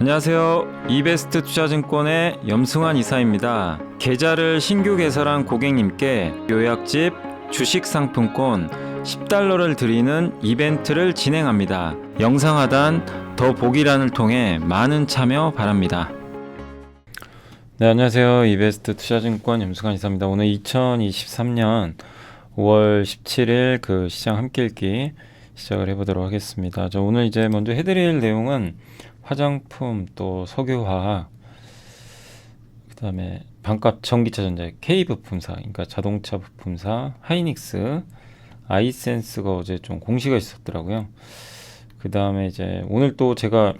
안녕하세요. 이베스트 투자증권의 염승환 이사입니다. 계좌를 신규 개설한 고객님께 요약집 주식 상품권 10달러를 드리는 이벤트를 진행합니다. 영상 하단 더 보기란을 통해 많은 참여 바랍니다. 네, 안녕하세요. 이베스트 투자증권 염승환 이사입니다. 오늘 2023년 5월 17일 그 시장 함께 읽기 시작을 해보도록 하겠습니다. 오늘 이제 먼저 해드릴 내용은 화장품, 또 석유화학, 그 다음에 반값 전기차전자, K부품사, 그러니까 자동차 부품사, 하이닉스, 아이센스가 어제 좀 공시가 있었더라고요. 그 다음에 이제 오늘 또 제가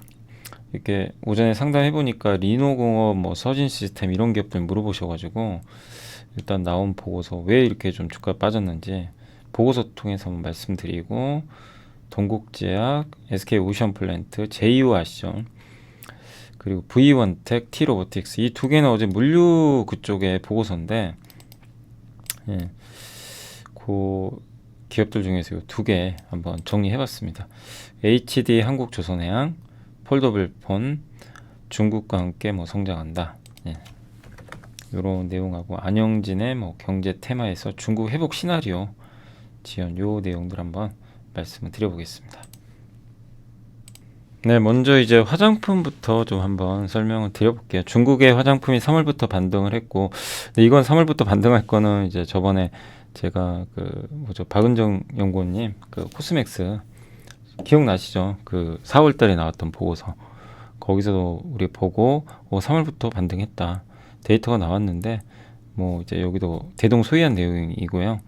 이렇게 오전에 상담해보니까 리노공업, 뭐 서진시스템 이런 기업들 물어보셔가지고 일단 나온 보고서 왜 이렇게 좀 주가 빠졌는지 보고서 통해서 한번 말씀드리고, 동국제약, SK오션플랜트, 제이오 아시죠? 그리고 V원텍, T로보틱스, 이 두 개는 어제 물류 그쪽에 보고서인데, 예, 그 기업들 중에서 이 두 개 한번 정리해봤습니다. HD 한국조선해양, 폴더블폰, 중국과 함께 뭐 성장한다. 예. 이런 내용하고, 안영진의 뭐 경제 테마에서 중국 회복 시나리오 지연, 요 내용들 한번 말씀을 드려보겠습니다. 네, 먼저 이제 화장품부터 좀 한번 설명을 드려볼게요. 중국의 화장품이 3월부터 반등을 했고, 근데 이건 3월부터 반등할 거는 이제 저번에 제가 그 뭐죠, 박은정 연구원님 그 코스맥스 기억나시죠? 그 4월달에 나왔던 보고서, 거기서도 우리 보고 3월부터 반등했다 데이터가 나왔는데, 뭐 이제 여기도 대동소이한 내용이고요.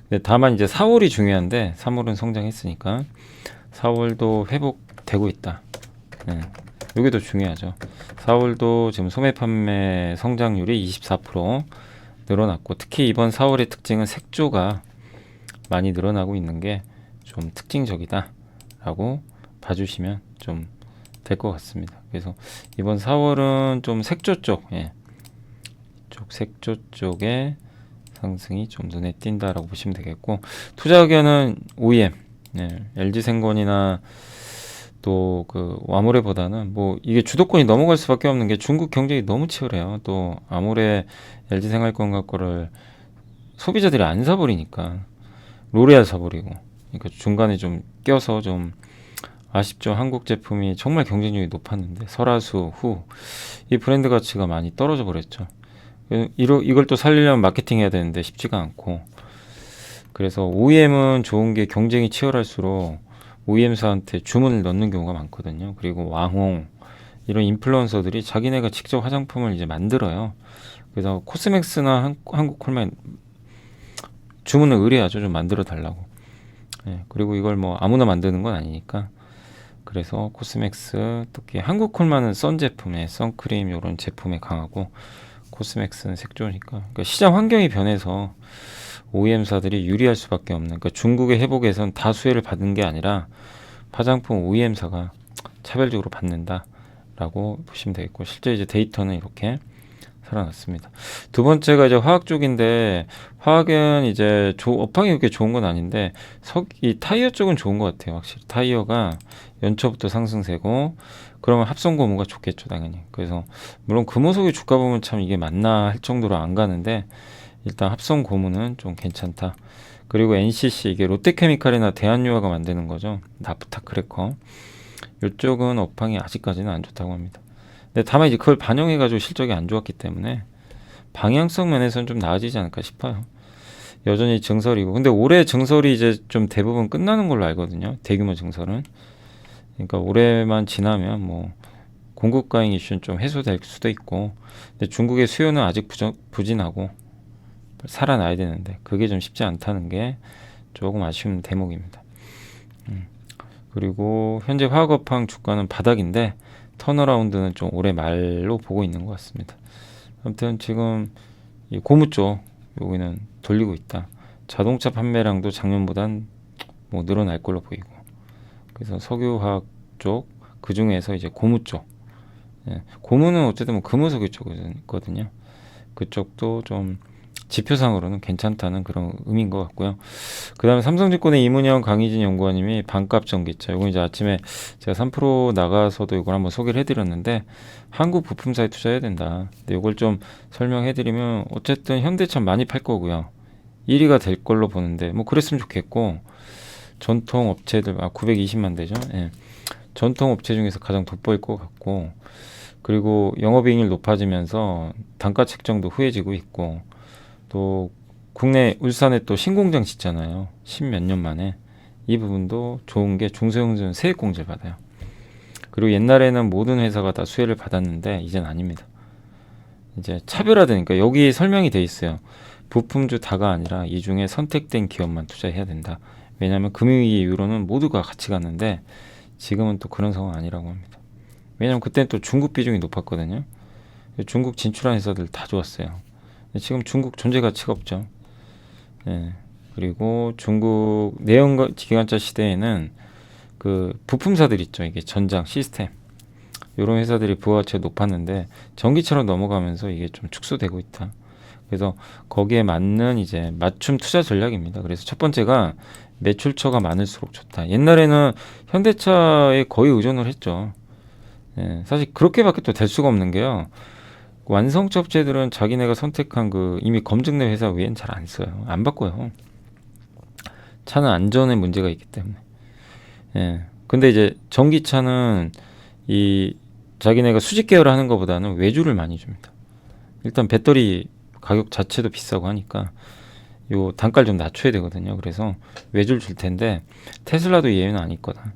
근데 다만 이제 4월이 중요한데 3월은 성장했으니까 4월도 회복되고 있다. 네. 이게 더 중요하죠. 4월도 지금 소매 판매 성장률이 24% 늘어났고, 특히 이번 4월의 특징은 색조가 많이 늘어나고 있는 게 좀 특징적이다 라고 봐주시면 좀 될 것 같습니다. 그래서 이번 4월은 좀 색조 쪽, 색조 쪽에 상승이 좀 눈에 띈다라고 보시면 되겠고, 투자 의견은 OEM, LG생건이나 또 그 아모레보다는 뭐 이게 주도권이 넘어갈 수밖에 없는 게 중국 경쟁이 너무 치열해요. 또 아모레, LG생활건 같은 거를 소비자들이 안 사버리니까 로레알 사버리고, 그러니까 중간에 좀 껴서 좀 아쉽죠. 한국 제품이 정말 경쟁력이 높았는데 설화수, 후, 이 브랜드 가치가 많이 떨어져 버렸죠. 이걸 또 살리려면 마케팅 해야 되는데 쉽지가 않고, 그래서 OEM은 좋은 게 경쟁이 치열할수록 OEM사한테 주문을 넣는 경우가 많거든요. 그리고 왕홍, 이런 인플루언서들이 자기네가 직접 화장품을 이제 만들어요. 그래서 코스맥스나 한국콜만 주문을 의뢰하죠. 좀 만들어 달라고. 그리고 이걸 뭐 아무나 만드는 건 아니니까. 그래서 코스맥스, 특히 한국콜만은 선 제품에, 선크림 이런 제품에 강하고, 코스맥스는 색조니까. 그러니까 시장 환경이 변해서 OEM사들이 유리할 수밖에 없는, 그러니까 중국의 회복에선 다 수혜를 받은 게 아니라 화장품 OEM사가 차별적으로 받는다라고 보시면 되겠고, 실제 이제 데이터는 이렇게 살아났습니다. 두 번째가 이제 화학 쪽인데, 화학은 이제 업황이 그렇게 좋은 건 아닌데 이 타이어 쪽은 좋은 것 같아요. 확실히 타이어가 연초부터 상승세고, 그러면 합성 고무가 좋겠죠, 당연히. 그래서 물론 금호석이 주가 보면 참 이게 맞나 할 정도로 안 가는데, 일단 합성 고무는 좀 괜찮다. 그리고 NCC, 이게 롯데케미칼이나 대한유화가 만드는 거죠. 나프타 크래커. 이쪽은 업황이 아직까지는 안 좋다고 합니다. 근데 다만 이제 그걸 반영해가지고 실적이 안 좋았기 때문에 방향성 면에서는 좀 나아지지 않을까 싶어요. 여전히 증설이고, 근데 올해 증설이 이제 좀 대부분 끝나는 걸로 알거든요. 대규모 증설은. 그러니까 올해만 지나면 뭐 공급 과잉 이슈는 좀 해소될 수도 있고, 근데 중국의 수요는 아직 부진하고 살아나야 되는데 그게 좀 쉽지 않다는 게 조금 아쉬운 대목입니다. 그리고 현재 화학업황 주가는 바닥인데 턴어라운드는 좀 올해 말로 보고 있는 것 같습니다. 아무튼 지금 이 고무 쪽 여기는 돌리고 있다. 자동차 판매량도 작년보단 뭐 늘어날 걸로 보이고, 그래서 석유화학 쪽, 그 중에서 이제 고무 쪽, 고무는 어쨌든 뭐 금호석유 쪽이거든요. 그쪽도 좀 지표상으로는 괜찮다는 그런 의미인 것 같고요. 그 다음에 삼성증권의 이문영 강희진 연구원님이 반값 전기차, 이거 이제 아침에 제가 3% 나가서도 이걸 한번 소개를 해드렸는데, 한국 부품사에 투자해야 된다. 근데 이걸 좀 설명해드리면, 어쨌든 현대차 많이 팔 거고요. 1위가 될 걸로 보는데, 뭐 그랬으면 좋겠고, 전통 업체들, 920만 대죠. 예. 전통 업체 중에서 가장 돋보일 것 같고, 그리고 영업이익률 높아지면서 단가 책정도 후해지고 있고, 또 국내 울산에 또 신공장 짓잖아요. 10몇 년 만에. 이 부분도 좋은 게 중소형주는 세액공제를 받아요. 그리고 옛날에는 모든 회사가 다 수혜를 받았는데 이젠 아닙니다. 이제 차별화되니까 여기 설명이 돼 있어요. 부품주 다가 아니라 이 중에 선택된 기업만 투자해야 된다. 왜냐하면 금융위기 이후로는 모두가 같이 갔는데 지금은 또 그런 상황 아니라고 합니다. 왜냐하면 그때는 또 중국 비중이 높았거든요. 중국 진출한 회사들 다 좋았어요. 지금 중국 존재 가치가 없죠. 예. 그리고 중국 내연 기관차 시대에는 그 부품사들 있죠. 이게 전장 시스템 이런 회사들이 부가가치가 높았는데 전기차로 넘어가면서 이게 좀 축소되고 있다. 그래서 거기에 맞는 이제 맞춤 투자 전략입니다. 그래서 첫 번째가 매출처가 많을수록 좋다. 옛날에는 현대차에 거의 의존을 했죠. 예, 사실 그렇게밖에 또 될 수가 없는 게요. 완성차 업체들은 자기네가 선택한 그 이미 검증된 회사 외엔 잘 안 써요. 안 바꿔요. 차는 안전에 문제가 있기 때문에. 예. 근데 이제 전기차는 이 자기네가 수직 계열을 하는 것보다는 외주를 많이 줍니다. 일단 배터리 가격 자체도 비싸고 하니까 요 단가를 좀 낮춰야 되거든요. 그래서 외주를 줄 텐데 테슬라도 예외는 아닐 거다.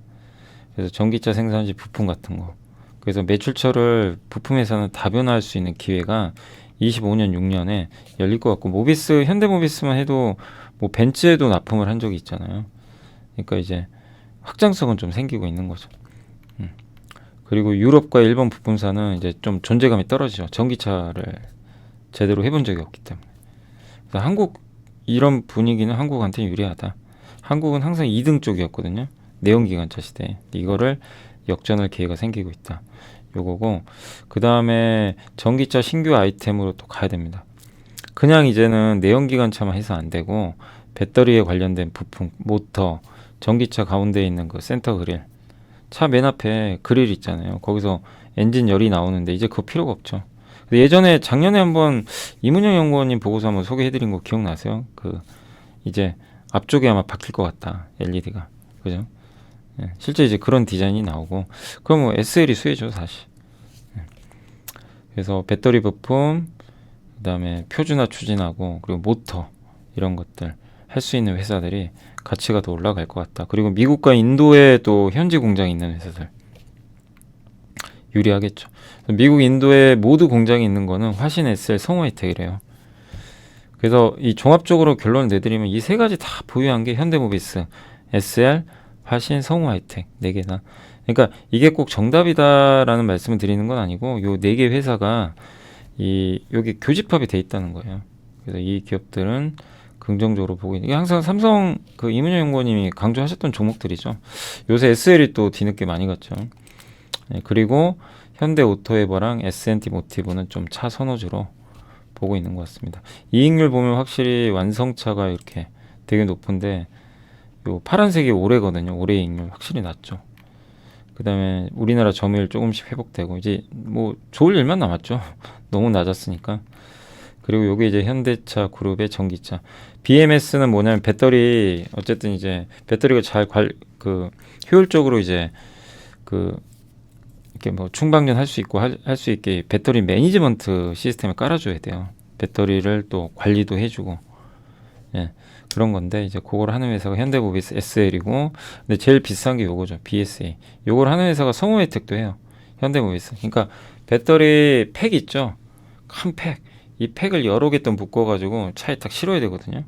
그래서 전기차 생산시 부품 같은 거. 그래서 매출처를 부품 회사는 다변화할 수 있는 기회가 25년, 6년에 열릴 것 같고, 모비스, 현대모비스만 해도 뭐 벤츠에도 납품을 한 적이 있잖아요. 그러니까 이제 확장성은 좀 생기고 있는 거죠. 그리고 유럽과 일본 부품사는 이제 좀 존재감이 떨어지죠. 전기차를 제대로 해본 적이 없기 때문에. 그래서 한국 이런 분위기는 한국한테 유리하다. 한국은 항상 2등 쪽이었거든요. 내연기관차 시대에. 이거를 역전할 기회가 생기고 있다. 요거고, 그 다음에 전기차 신규 아이템으로 또 가야 됩니다. 그냥 이제는 내연기관차만 해서 안 되고 배터리에 관련된 부품, 모터, 전기차 가운데 있는 그 센터 그릴, 차 맨 앞에 그릴 있잖아요. 거기서 엔진 열이 나오는데 이제 그거 필요가 없죠. 예전에 작년에 한번 이문영 연구원님 보고서 한번 소개해드린 거 기억나세요? 그 이제 앞쪽에 아마 바뀔 것 같다. LED가. 그죠? 예, 실제 이제 그런 디자인이 나오고, 그럼 뭐 SL이 수혜죠, 사실. 예. 그래서 배터리 부품, 그 다음에 표준화 추진하고, 그리고 모터, 이런 것들 할 수 있는 회사들이 가치가 더 올라갈 것 같다. 그리고 미국과 인도에 또 현지 공장이 있는 회사들 유리하겠죠. 미국, 인도에 모두 공장이 있는 거는 화신, SL, 성우하이텍이래요. 그래서 이 종합적으로 결론을 내드리면 이 세 가지 다 보유한 게 현대모비스, SL, 화신, 성우하이텍 4개다. 그러니까 이게 꼭 정답이다라는 말씀을 드리는 건 아니고, 요 4개 회사가 여기 교집합이 돼 있다는 거예요. 그래서 이 기업들은 긍정적으로 보고 있는, 이게 항상 삼성 그 이문영 연구원님이 강조하셨던 종목들이죠. 요새 SL이 또 뒤늦게 많이 갔죠. 네, 그리고 현대오토에버랑 S&T 모티브는 좀 차 선호주로 보고 있는 것 같습니다. 이익률 보면 확실히 완성차가 이렇게 되게 높은데, 요 파란색이 올해거든요. 올해 이익률 확실히 낮죠. 그 다음에 우리나라 점유율 조금씩 회복되고, 이제 뭐 좋을 일만 남았죠. 너무 낮았으니까. 그리고 요게 이제 현대차 그룹의 전기차. BMS는 뭐냐면 배터리, 어쨌든 이제 배터리가 잘 효율적으로 이제 이렇게 뭐 충방전 할 수 있고 할 수 있게 배터리 매니지먼트 시스템을 깔아줘야 돼요. 배터리를 또 관리도 해주고, 예, 그런 건데, 이제 그걸 하는 회사가 현대모비스 SL이고, 근데 제일 비싼 게 요거죠. BSA. 요걸 하는 회사가 성우혜택도 해요. 현대모비스. 그러니까 배터리 팩 있죠. 큰 팩. 이 팩을 여러 개 또 묶어가지고 차에 딱 실어야 되거든요.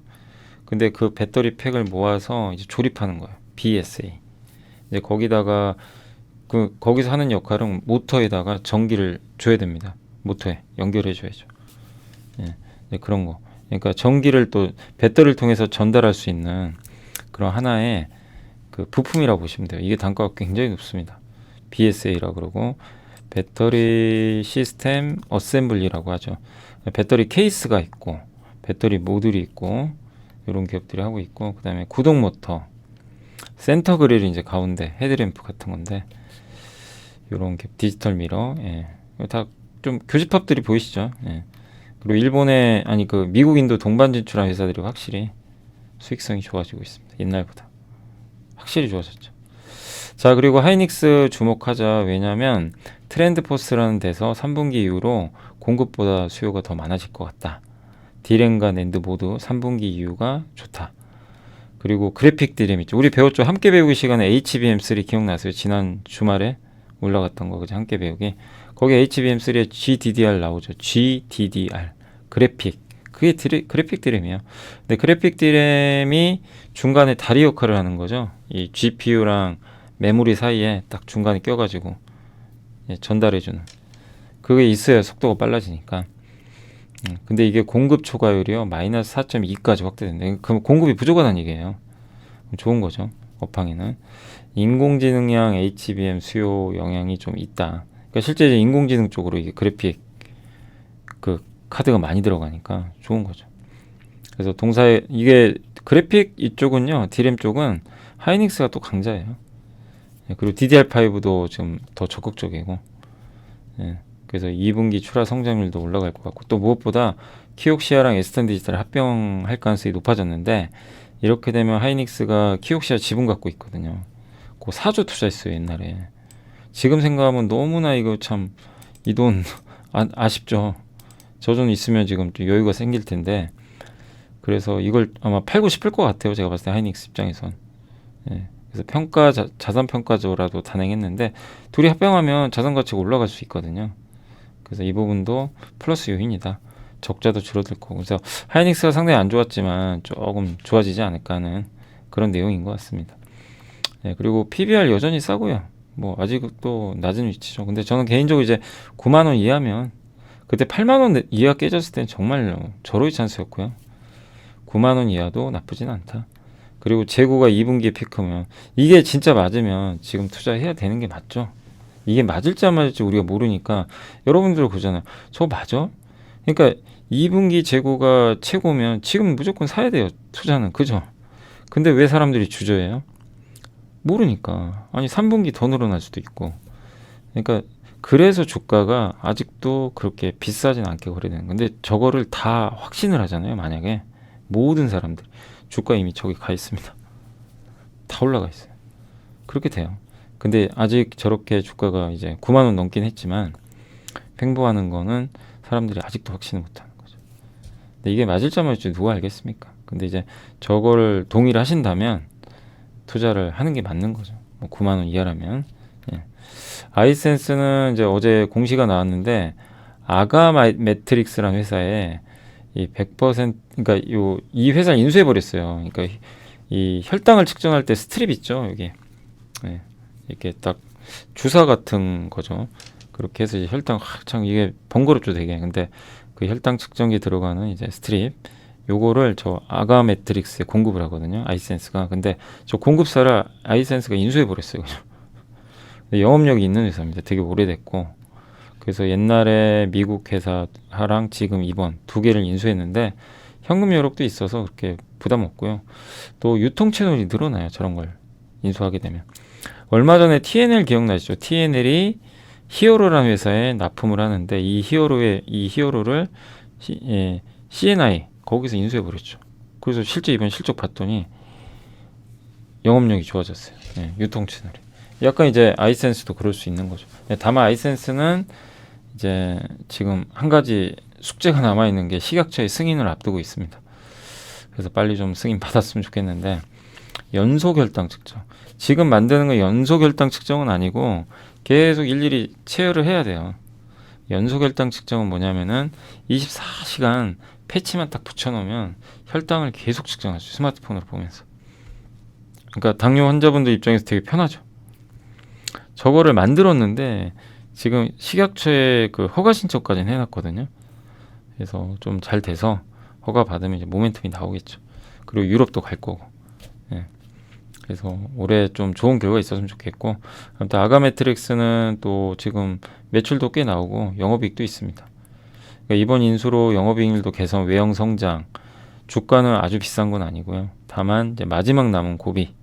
근데 그 배터리 팩을 모아서 이제 조립하는 거예요. BSA. 이제 거기다가 거기서 하는 역할은 모터에다가 전기를 줘야 됩니다. 모터에 연결해 줘야죠. 예, 그런 거. 그러니까 전기를 또 배터리를 통해서 전달할 수 있는 그런 하나의 그 부품이라고 보시면 돼요. 이게 단가가 굉장히 높습니다. BSA라고 그러고, 배터리 시스템 어셈블리라고 하죠. 배터리 케이스가 있고, 배터리 모듈이 있고 이런 기업들이 하고 있고, 그 다음에 구동 모터, 센터 그릴이 이제 가운데 헤드램프 같은 건데, 이런 기업, 디지털 미러, 예. 다 좀 교집합들이 보이시죠? 예. 그리고 일본의 아니 그 미국인도 동반 진출한 회사들이 확실히 수익성이 좋아지고 있습니다. 옛날보다 확실히 좋아졌죠. 자, 그리고 하이닉스 주목하자. 왜냐면 트렌드 포스라는 데서 3분기 이후로 공급보다 수요가 더 많아질 것 같다. 디램과 낸드 모두 3분기 이후가 좋다. 그리고 그래픽 디램 있죠. 우리 배웠죠. 함께 배우기 시간에 HBM3 기억나세요? 지난 주말에 올라갔던 거, 그죠? 함께 배우기. 거기 HBM3에 GDDR 나오죠. GDDR. 그래픽. 그게 그래픽 디램이에요. 근데 그래픽 디램이 중간에 다리 역할을 하는 거죠. 이 GPU랑 메모리 사이에 딱 중간에 껴가지고 전달해주는. 그게 있어야 속도가 빨라지니까. 근데 이게 공급 초과율이요. 마이너스 4.2까지 확대된다. 그럼 공급이 부족하다는 얘기예요. 좋은 거죠. 업황에는. 인공지능형 HBM 수요 영향이 좀 있다. 그러니까 실제 이제 인공지능 쪽으로 이게 그래픽 그 카드가 많이 들어가니까 좋은 거죠. 그래서 동사에 이게 그래픽 이쪽은요. 디램 쪽은 하이닉스가 또 강자예요. 그리고 DDR5도 지금 더 적극적이고. 예. 그래서 2분기 출하 성장률도 올라갈 것 같고, 또 무엇보다 키옥시아랑 에스턴 디지털 합병할 가능성이 높아졌는데, 이렇게 되면 하이닉스가 키옥시아 지분 갖고 있거든요. 그 4조 투자했어요 옛날에. 지금 생각하면 너무나 이거 참 이 돈 아쉽죠. 저 돈 있으면 지금 좀 여유가 생길 텐데, 그래서 이걸 아마 팔고 싶을 것 같아요. 제가 봤을 때 하이닉스 입장에선. 예. 그래서 자산 평가조라도 단행했는데, 둘이 합병하면 자산 가치가 올라갈 수 있거든요. 그래서 이 부분도 플러스 요인이다. 적자도 줄어들 거고. 그래서 하이닉스가 상당히 안 좋았지만 조금 좋아지지 않을까 하는 그런 내용인 것 같습니다. 네, 그리고 PBR 여전히 싸고요. 뭐 아직도 낮은 위치죠. 근데 저는 개인적으로 이제 9만 원 이하면, 그때 8만 원 이하 깨졌을 때는 정말 절호의 찬스였고요. 9만 원 이하도 나쁘진 않다. 그리고 재고가 2분기에 피크면, 이게 진짜 맞으면 지금 투자해야 되는 게 맞죠. 이게 맞을지 안 맞을지 우리가 모르니까 여러분들 보잖아요. 저거 맞아? 그러니까 2분기 재고가 최고면 지금 무조건 사야 돼요. 투자는. 그죠? 근데 왜 사람들이 주저해요? 모르니까. 아니 3분기 더 늘어날 수도 있고. 그러니까 그래서 주가가 아직도 그렇게 비싸진 않게 거래되는 건데, 저거를 다 확신을 하잖아요. 만약에 모든 사람들 주가 이미 저기 가 있습니다. 다 올라가 있어요. 그렇게 돼요. 근데 아직 저렇게 주가가 이제 9만 원 넘긴 했지만 횡보하는 거는 사람들이 아직도 확신을 못하는 거죠. 근데 이게 맞을지 안 맞을지 누가 알겠습니까? 근데 이제 저거를 동의를 하신다면 투자를 하는 게 맞는 거죠. 뭐 9만 원 이하라면. 예. 아이센스는 이제 어제 공시가 나왔는데, 아가매트릭스라는 회사에 이 100% 그러니까 이 회사를 인수해 버렸어요. 그러니까 이 혈당을 측정할 때 스트립 있죠, 여기. 예. 이렇게 딱 주사 같은 거죠. 그렇게 해서 이제 혈당 참 이게 번거롭죠, 되게. 근데 그 혈당 측정기 들어가는 이제 스트립, 요거를 저 아가매트릭스에 공급을 하거든요, 아이센스가. 근데 저 공급사를 아이센스가 인수해 버렸어요. 영업력이 있는 회사입니다. 되게 오래됐고. 그래서 옛날에 미국 회사랑 지금 이번 두 개를 인수했는데, 현금 여력도 있어서 그렇게 부담 없고요. 또 유통 채널이 늘어나요, 저런 걸 인수하게 되면. 얼마 전에 TNL 기억나시죠? TNL이 히어로라는 회사에 납품을 하는데, 이 히어로를 CNI 거기서 인수해 버렸죠. 그래서 실제 이번 실적 봤더니 영업력이 좋아졌어요. 예, 유통 채널이. 약간 이제 아이센스도 그럴 수 있는 거죠. 다만 아이센스는 이제 지금 한 가지 숙제가 남아 있는 게 식약처의 승인을 앞두고 있습니다. 그래서 빨리 좀 승인 받았으면 좋겠는데, 연속 혈당 측정. 지금 만드는 건 연속 혈당 측정은 아니고 계속 일일이 체열을 해야 돼요. 연속 혈당 측정은 뭐냐면은 24시간 패치만 딱 붙여놓으면 혈당을 계속 측정할 수 있어요. 스마트폰으로 보면서. 그러니까 당뇨 환자분들 입장에서 되게 편하죠. 저거를 만들었는데 지금 식약처에 그 허가 신청까지는 해놨거든요. 그래서 좀 잘 돼서 허가 받으면 이제 모멘텀이 나오겠죠. 그리고 유럽도 갈 거고. 예. 그래서 올해 좀 좋은 결과 있었으면 좋겠고, 아무튼 아가매트릭스는 또 지금 매출도 꽤 나오고 영업이익도 있습니다. 그러니까 이번 인수로 영업이익률도 개선, 외형 성장, 주가는 아주 비싼 건 아니고요. 다만 이제 마지막 남은 고비,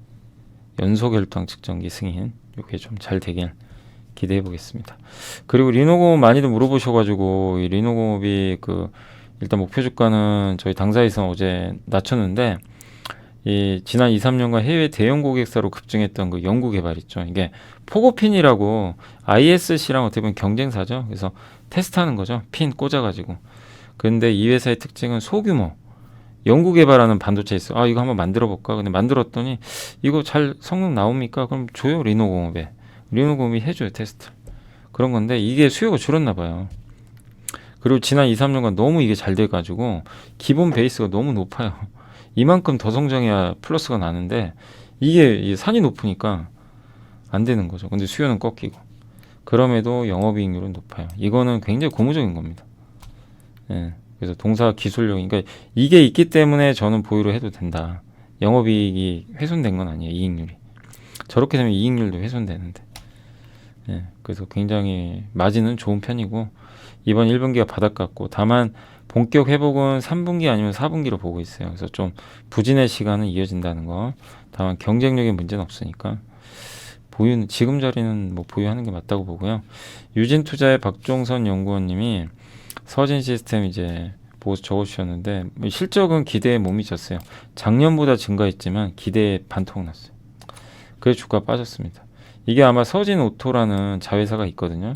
연속 혈당 측정기 승인, 이게 좀 잘 되길 기대해 보겠습니다. 그리고 리노공업 많이들 물어보셔가지고 이 리노공업이 그 일단 목표 주가는 저희 당사에서 어제 낮췄는데 이 지난 2, 3년간 해외 대형 고객사로 급증했던 그 연구 개발 있죠. 이게 포고핀이라고 ISC랑 어떻게 보면 경쟁사죠. 그래서 테스트하는 거죠. 핀 꽂아가지고. 근데 이 회사의 특징은 소규모 연구 개발하는 반도체 있어. 아 이거 한번 만들어 볼까? 근데 만들었더니 이거 잘 성능 나옵니까? 그럼 줘요 리노공업에. 리노공업이 해줘요 테스트. 그런 건데 이게 수요가 줄었나 봐요. 그리고 지난 2, 3년간 너무 이게 잘 돼가지고 기본 베이스가 너무 높아요. 이만큼 더 성장해야 플러스가 나는데 이게 산이 높으니까 안 되는 거죠. 근데 수요는 꺾이고 그럼에도 영업이익률은 높아요. 이거는 굉장히 고무적인 겁니다. 예. 그래서 동사 기술력, 그러니까 이게 있기 때문에 저는 보유를 해도 된다. 영업이익이 훼손된 건 아니에요. 이익률이. 저렇게 되면 이익률도 훼손되는데. 예. 그래서 굉장히 마진은 좋은 편이고 이번 1분기가 바닥 같고 다만 본격 회복은 3분기 아니면 4분기로 보고 있어요. 그래서 좀 부진의 시간은 이어진다는 거. 다만 경쟁력에 문제는 없으니까 보유는 지금 자리는 뭐 보유하는 게 맞다고 보고요. 유진투자의 박종선 연구원님이 서진 시스템 이제 보고서 적어주셨는데 실적은 기대에 못 미쳤어요. 작년보다 증가했지만 기대에 반토막 났어요. 그래서 주가 빠졌습니다. 이게 아마 서진 오토라는 자회사가 있거든요.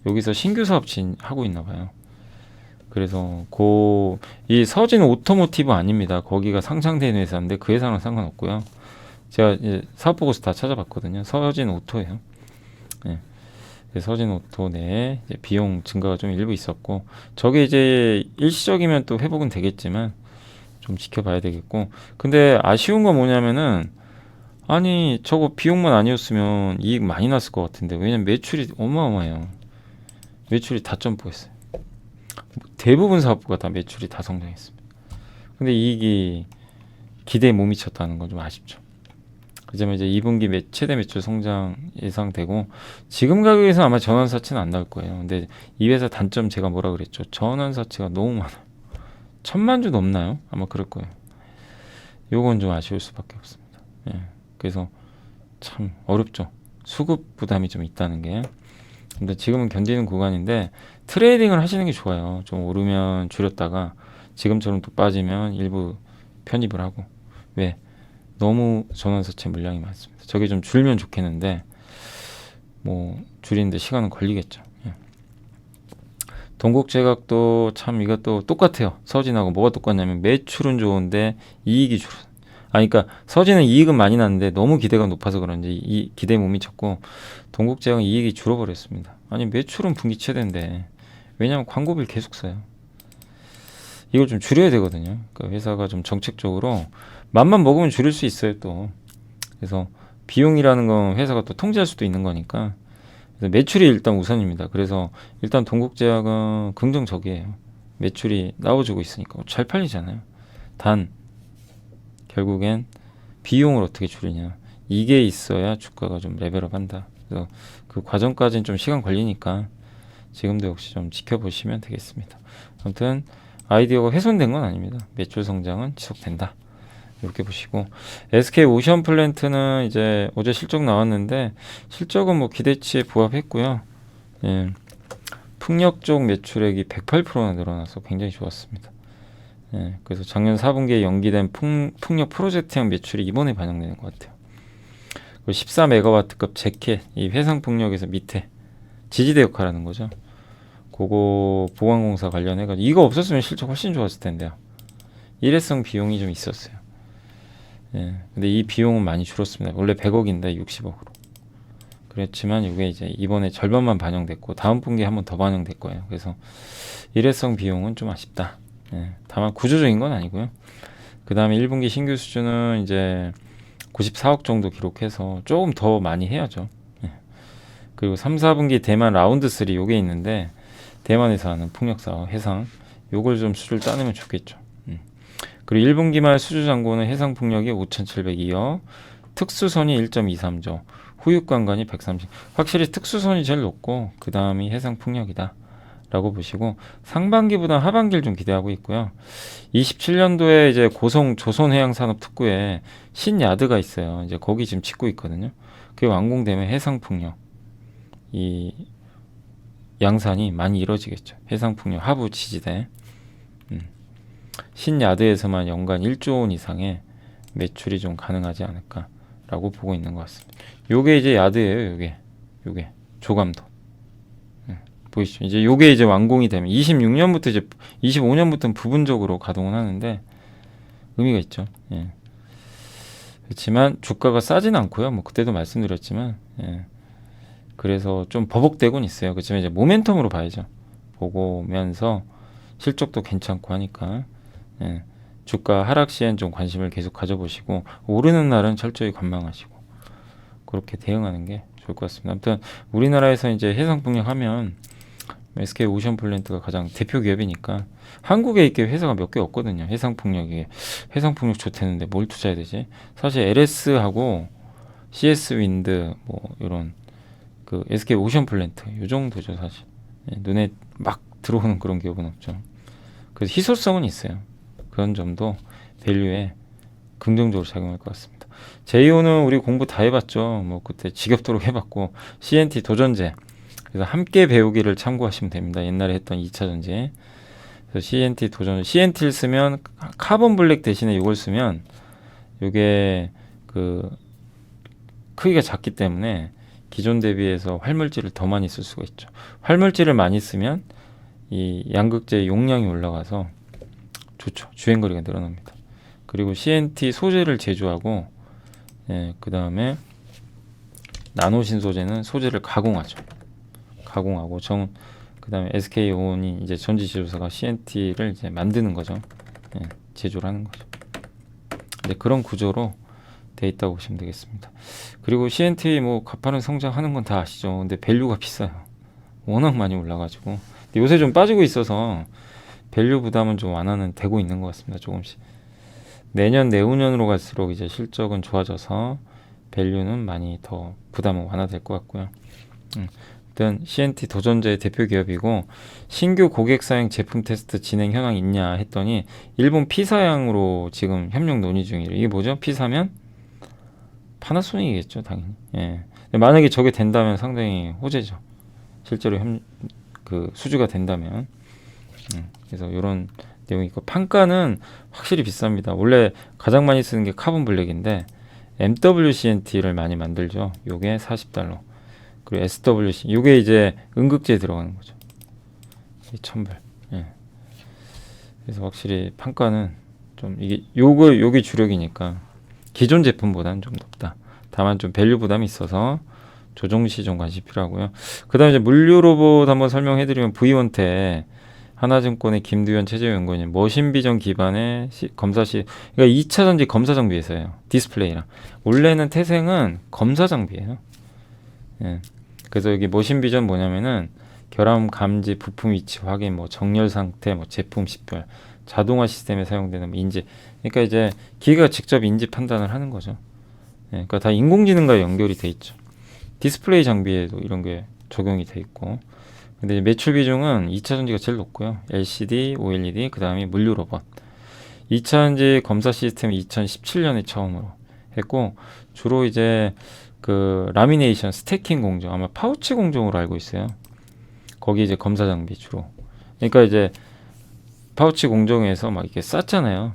여기서 신규 사업 하고 있나 봐요. 그래서 이 서진 오토모티브 아닙니다. 거기가 상장된 회사인데 그 회사랑 상관없고요. 제가 이제 사업 보고서 다 찾아봤거든요. 서진 오토예요. 네. 서진 오토 내에 이제 비용 증가가 좀 일부 있었고 저게 이제 일시적이면 또 회복은 되겠지만 좀 지켜봐야 되겠고 근데 아쉬운 건 뭐냐면은 아니 저거 비용만 아니었으면 이익 많이 났을 것 같은데 왜냐면 매출이 어마어마해요. 매출이 다 점프했어요. 대부분 사업부가 다 매출이 다 성장했습니다. 근데 이익이 기대에 못 미쳤다는 건 좀 아쉽죠. 그렇지만 이제 2분기 최대 매출 성장 예상되고 지금 가격에서 아마 전환사치는 안 나올 거예요. 근데 이 회사 단점 제가 뭐라 그랬죠? 전환사치가 너무 많아요. 1,000만 주 넘나요? 아마 그럴 거예요. 요건 좀 아쉬울 수밖에 없습니다. 예. 그래서 참 어렵죠. 수급 부담이 좀 있다는 게. 근데 지금은 견디는 구간인데 트레이딩을 하시는 게 좋아요. 좀 오르면 줄였다가 지금처럼 또 빠지면 일부 편입을 하고. 왜? 너무 전환사채 물량이 많습니다. 저게 좀 줄면 좋겠는데 뭐 줄이는데 시간은 걸리겠죠. 예. 동국제각도 참 이것도 똑같아요. 서진하고 뭐가 똑같냐면 매출은 좋은데 이익이 줄어. 그러니까 서진은 이익은 많이 났는데 너무 기대가 높아서 그런지 이 기대에 못 미쳤고 동국제약은 이익이 줄어버렸습니다. 아니 매출은 분기 최대인데 왜냐하면 광고비를 계속 써요. 이걸 좀 줄여야 되거든요. 그러니까 회사가 좀 정책적으로 맘만 먹으면 줄일 수 있어요 또. 그래서 비용이라는 건 회사가 또 통제할 수도 있는 거니까 그래서 매출이 일단 우선입니다. 그래서 일단 동국제약은 긍정적이에요. 매출이 나와주고 있으니까 잘 팔리잖아요. 단 결국엔 비용을 어떻게 줄이냐 이게 있어야 주가가 좀 레벨업 한다. 그래서 그 과정까지는 좀 시간 걸리니까 지금도 역시 좀 지켜보시면 되겠습니다. 아무튼 아이디어가 훼손된 건 아닙니다. 매출 성장은 지속된다. 이렇게 보시고 SK 오션플랜트는 이제 어제 실적 나왔는데 실적은 뭐 기대치에 부합했고요. 예. 풍력 쪽 매출액이 108%나 늘어나서 굉장히 좋았습니다. 예. 그래서 작년 4분기에 연기된 풍력 프로젝트형 매출이 이번에 반영되는 것 같아요. 14메가와트급 제켓 이 회상 풍력에서 밑에 지지대 역할하는 거죠. 그거 보강공사 관련해가지고 이거 없었으면 실적 훨씬 좋았을 텐데요. 일회성 비용이 좀 있었어요. 예, 근데 이 비용은 많이 줄었습니다. 원래 100억인데 60억으로. 그렇지만 이게 이제 이번에 절반만 반영됐고 다음 분기에 한 번 더 반영될 거예요. 그래서 일회성 비용은 좀 아쉽다. 예, 다만 구조적인 건 아니고요. 그 다음에 1분기 신규 수주는 이제 94억 정도 기록해서 조금 더 많이 해야죠. 예. 그리고 3, 4분기 대만 라운드 3 요게 있는데 대만에서 하는 풍력사업 해상 요걸 좀 수주를 따내면 좋겠죠. 그리고 1분기 말 수주 잔고는 해상 풍력이 5,702억, 특수선이 1.23조, 후유관관이 130. 확실히 특수선이 제일 높고 그 다음이 해상 풍력이다 라고 보시고 상반기보다 하반기를 좀 기대하고 있고요. 27년도에 이제 고성 조선해양산업특구에 신야드가 있어요. 이제 거기 지금 짓고 있거든요. 그게 완공되면 해상풍력 이 양산이 많이 이루어지겠죠. 해상풍력 하부 지지대 신야드에서만 연간 1조 원 이상의 매출이 좀 가능하지 않을까라고 보고 있는 것 같습니다. 요게 이제 야드예요. 요게 조감도 보이시죠? 이제 요게 이제 완공이 되면 26년부터 이제 25년부터는 부분적으로 가동을 하는데 의미가 있죠. 예. 그렇지만 주가가 싸진 않고요. 뭐 그때도 말씀드렸지만 예. 그래서 좀 버벅대곤 있어요. 그렇지만 이제 모멘텀으로 봐야죠. 보고면서 실적도 괜찮고 하니까 예. 주가 하락 시엔 좀 관심을 계속 가져보시고 오르는 날은 철저히 관망하시고 그렇게 대응하는 게 좋을 것 같습니다. 아무튼 우리나라에서 이제 해상풍력 하면 SK 오션플랜트가 가장 대표 기업이니까 한국에 이렇게 회사가 몇 개 없거든요. 해상풍력 좋다는데 뭘 투자해야 되지? 사실 LS하고 CS 윈드 뭐 이런 그 SK 오션플랜트 요 정도죠 사실. 눈에 막 들어오는 그런 기업은 없죠. 그래서 희소성은 있어요. 그런 점도 밸류에 긍정적으로 작용할 것 같습니다. 제이오는 우리 공부 다 해봤죠. 뭐 그때 지겹도록 해봤고 CNT 도전제 그래서 함께 배우기를 참고하시면 됩니다. 옛날에 했던 2차 전지. 그래서 CNT 도전, CNT를 쓰면 카본 블랙 대신에 이걸 쓰면 이게 그 크기가 작기 때문에 기존 대비해서 활물질을 더 많이 쓸 수가 있죠. 활물질을 많이 쓰면 이 양극재 용량이 올라가서 좋죠. 주행거리가 늘어납니다. 그리고 CNT 소재를 제조하고 그 다음에 나노신 소재는 소재를 가공하죠. 가공하고 그다음에 SK온이 이제 전지제조사가 CNT를 이제 만드는 거죠. 제조를 하는 거죠. 이제 그런 구조로 돼 있다고 보시면 되겠습니다. 그리고 CNT 뭐 가파른 성장하는 건 다 아시죠. 근데 밸류가 비싸요. 워낙 많이 올라가지고. 근데 요새 좀 빠지고 있어서 밸류 부담은 좀 완화는 되고 있는 것 같습니다. 조금씩. 내년 내후년으로 갈수록 이제 실적은 좋아져서 밸류는 많이 더 부담은 완화될 것 같고요. CNT 도전자의 대표 기업이고 신규 고객 사양 제품 테스트 진행 현황 있냐 했더니 일본 P사양으로 지금 협력 논의 중이래요. 이게 뭐죠? P사면 파나소닉이겠죠, 당연히. 예. 만약에 저게 된다면 상당히 호재죠. 실제로 그 수주가 된다면. 그래서 이런 내용이 있고 판가는 확실히 비쌉니다. 원래 가장 많이 쓰는 게 카본 블랙인데 MWCNT를 많이 만들죠. 요게 $40. 그리고 SWC 이게 이제 음극재에 들어가는 거죠. 이 첨별. 예. 그래서 확실히 판가는 좀 이게 요게 주력이니까 기존 제품보다는 좀 높다. 다만 좀 밸류 부담이 있어서 조정시 좀 관심 필요하고요. 그다음에 이제 물류 로봇 한번 설명해드리면 V원태 하나증권의 김두현 최재연구원님 머신비전 기반의 검사 그러니까 2차 전지 검사 장비에서요. 디스플레이랑 원래는 태생은 검사 장비예요. 예. 그래서 여기 머신비전 뭐냐면은 결함 감지, 부품 위치 확인, 뭐 정렬 상태, 뭐 제품 식별, 자동화 시스템에 사용되는 뭐 인지. 그러니까 이제 기계가 직접 인지 판단을 하는 거죠. 예, 그러니까 다 인공지능과 연결이 돼 있죠. 디스플레이 장비에도 이런 게 적용이 돼 있고. 근데 매출 비중은 2차 전지가 제일 높고요. LCD, OLED, 그 다음에 물류 로봇. 2차 전지 검사 시스템 2017년에 처음으로 했고 주로 이제 그 라미네이션, 스태킹 공정, 아마 파우치 공정으로 알고 있어요. 거기 이제 검사 장비 주로. 그러니까 이제 파우치 공정에서 막 이렇게 쌓잖아요.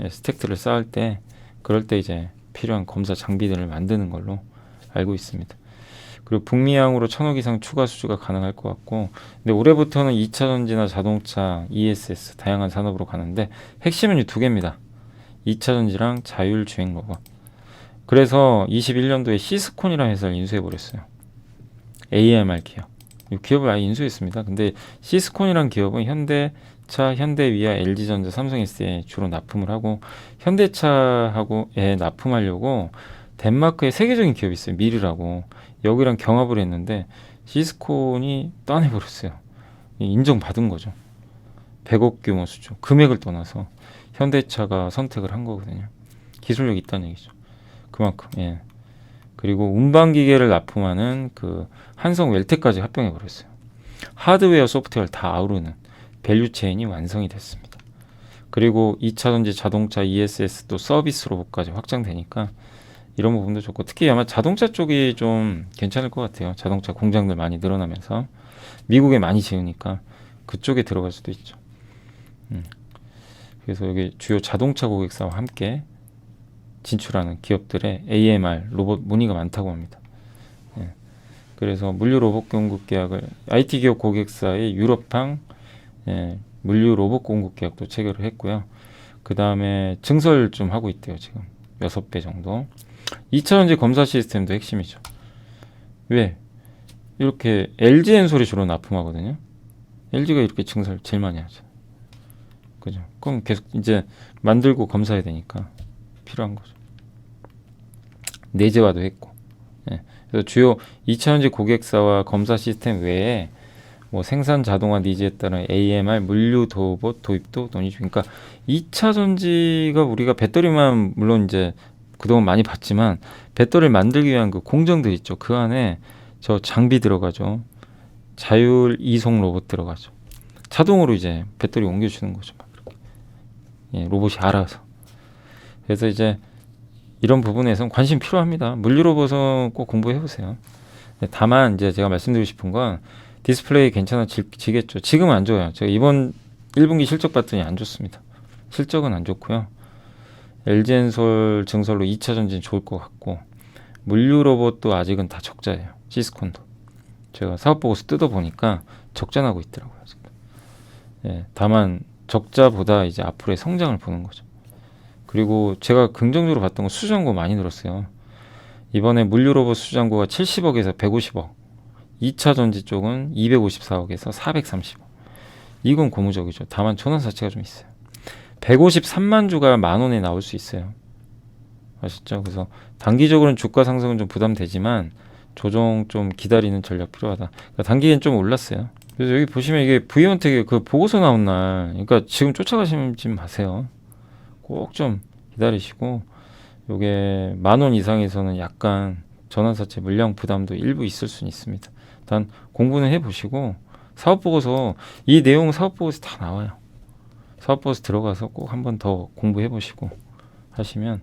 스택들을 쌓을 때 그럴 때 이제 필요한 검사 장비들을 만드는 걸로 알고 있습니다. 그리고 북미향으로 1,000억 이상 추가 수주가 가능할 것 같고, 근데 올해부터는 2차 전지나 자동차, ESS 다양한 산업으로 가는데 핵심은 이 두 개입니다. 2차 전지랑 자율주행 로봇. 그래서 21년도에 시스콘이라는 회사를 인수해버렸어요. AMR 기업. 이 기업을 아예 인수했습니다. 근데 시스콘이라는 기업은 현대차, 현대위아, LG전자, 삼성SD에 주로 납품을 하고 현대차하고에 납품하려고 덴마크에 세계적인 기업이 있어요. 미르라고. 여기랑 경합을 했는데 시스콘이 따내버렸어요. 인정받은 거죠. 100억 규모 수주. 금액을 떠나서 현대차가 선택을 한 거거든요. 기술력이 있다는 얘기죠. 그만큼. 예. 그리고 운반기계를 납품하는 그 한성 웰텍까지 합병해 버렸어요. 하드웨어, 소프트웨어를 다 아우르는 밸류 체인이 완성이 됐습니다. 그리고 2차전지 자동차 ESS도 서비스 로봇까지 확장되니까 이런 부분도 좋고, 특히 아마 자동차 쪽이 좀 괜찮을 것 같아요. 자동차 공장들 많이 늘어나면서 미국에 많이 지으니까 그쪽에 들어갈 수도 있죠. 그래서 여기 주요 자동차 고객사와 함께 진출하는 기업들의 AMR 로봇 문의가 많다고 합니다. 그래서 물류 로봇 공급 계약을 IT 기업 고객사의 유럽항 물류 로봇 공급 계약도 체결을 했고요. 그 다음에 증설 좀 하고 있대요. 지금 6배 정도. 2차전지 검사 시스템도 핵심이죠. 왜? 이렇게 LG 엔솔이 주로 납품하거든요. LG가 이렇게 증설 제일 많이 하죠. 그죠? 그럼 계속 이제 만들고 검사해야 되니까 필요한 거죠. 내재화도 했고. 그래서 주요 2차전지 고객사와 검사 시스템 외에 뭐 생산 자동화 니즈에 따른 AMR 물류 로봇 도입도 논의 중. 그러니까 2차전지가 우리가 배터리만 물론 이제 그동안 많이 봤지만 배터리를 만들기 위한 그 공정들 있죠. 그 안에 저 장비 들어가죠. 자율 이송 로봇 들어가죠. 자동으로 이제 배터리 옮겨주는 거죠. 막 이렇게. 로봇이 알아서. 그래서 이제 이런 부분에선 관심 필요합니다. 물류 로봇은 꼭 공부해 보세요. 다만 이제 제가 말씀드리고 싶은 건 디스플레이 괜찮아지겠죠. 지금은 안 좋아요. 제가 이번 1분기 실적 봤더니 안 좋습니다. 실적은 안 좋고요. LG엔솔 증설로 2차 전지는 좋을 것 같고, 물류 로봇도 아직은 다 적자예요. 시스콘도. 제가 사업 보고서 뜯어보니까 적자 나고 있더라고요. 다만 적자보다 이제 앞으로의 성장을 보는 거죠. 그리고 제가 긍정적으로 봤던 건 수주잔고 많이 늘었어요. 이번에 물류 로봇 수주잔고가 70억에서 150억, 2차 전지 쪽은 254억에서 430억. 이건 고무적이죠. 다만 전환사채가 좀 있어요. 153만 주가 10,000원에 나올 수 있어요. 아시죠? 그래서 단기적으로는 주가 상승은 좀 부담되지만 조정 좀 기다리는 전략 필요하다. 그러니까 단기엔 좀 올랐어요. 그래서 여기 보시면 이게 V원택의 그 보고서 나온 날, 그러니까 지금 쫓아가시지 마세요. 꼭 좀 기다리시고, 요게 10,000원 이상에서는 약간 전환사채 물량 부담도 일부 있을 수는 있습니다. 단 공부는 해보시고, 사업보고서 이 내용 사업보고서 다 나와요. 사업보고서 들어가서 꼭 한번 더 공부해보시고 하시면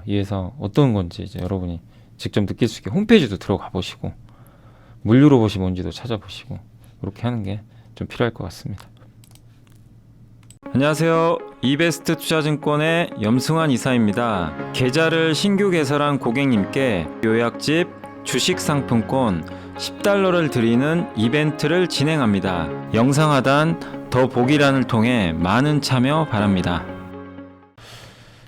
이 회사 어떤 건지 이제 여러분이 직접 느낄 수 있게 홈페이지도 들어가 보시고 물류 로봇이 뭔지도 찾아보시고 이렇게 하는 게 좀 필요할 것 같습니다. 안녕하세요. 이베스트 투자증권의 염승환 이사입니다. 계좌를 신규 개설한 고객님께 요약집 주식 상품권 10달러를 드리는 이벤트를 진행합니다. 영상 하단 더 보기란을 통해 많은 참여 바랍니다.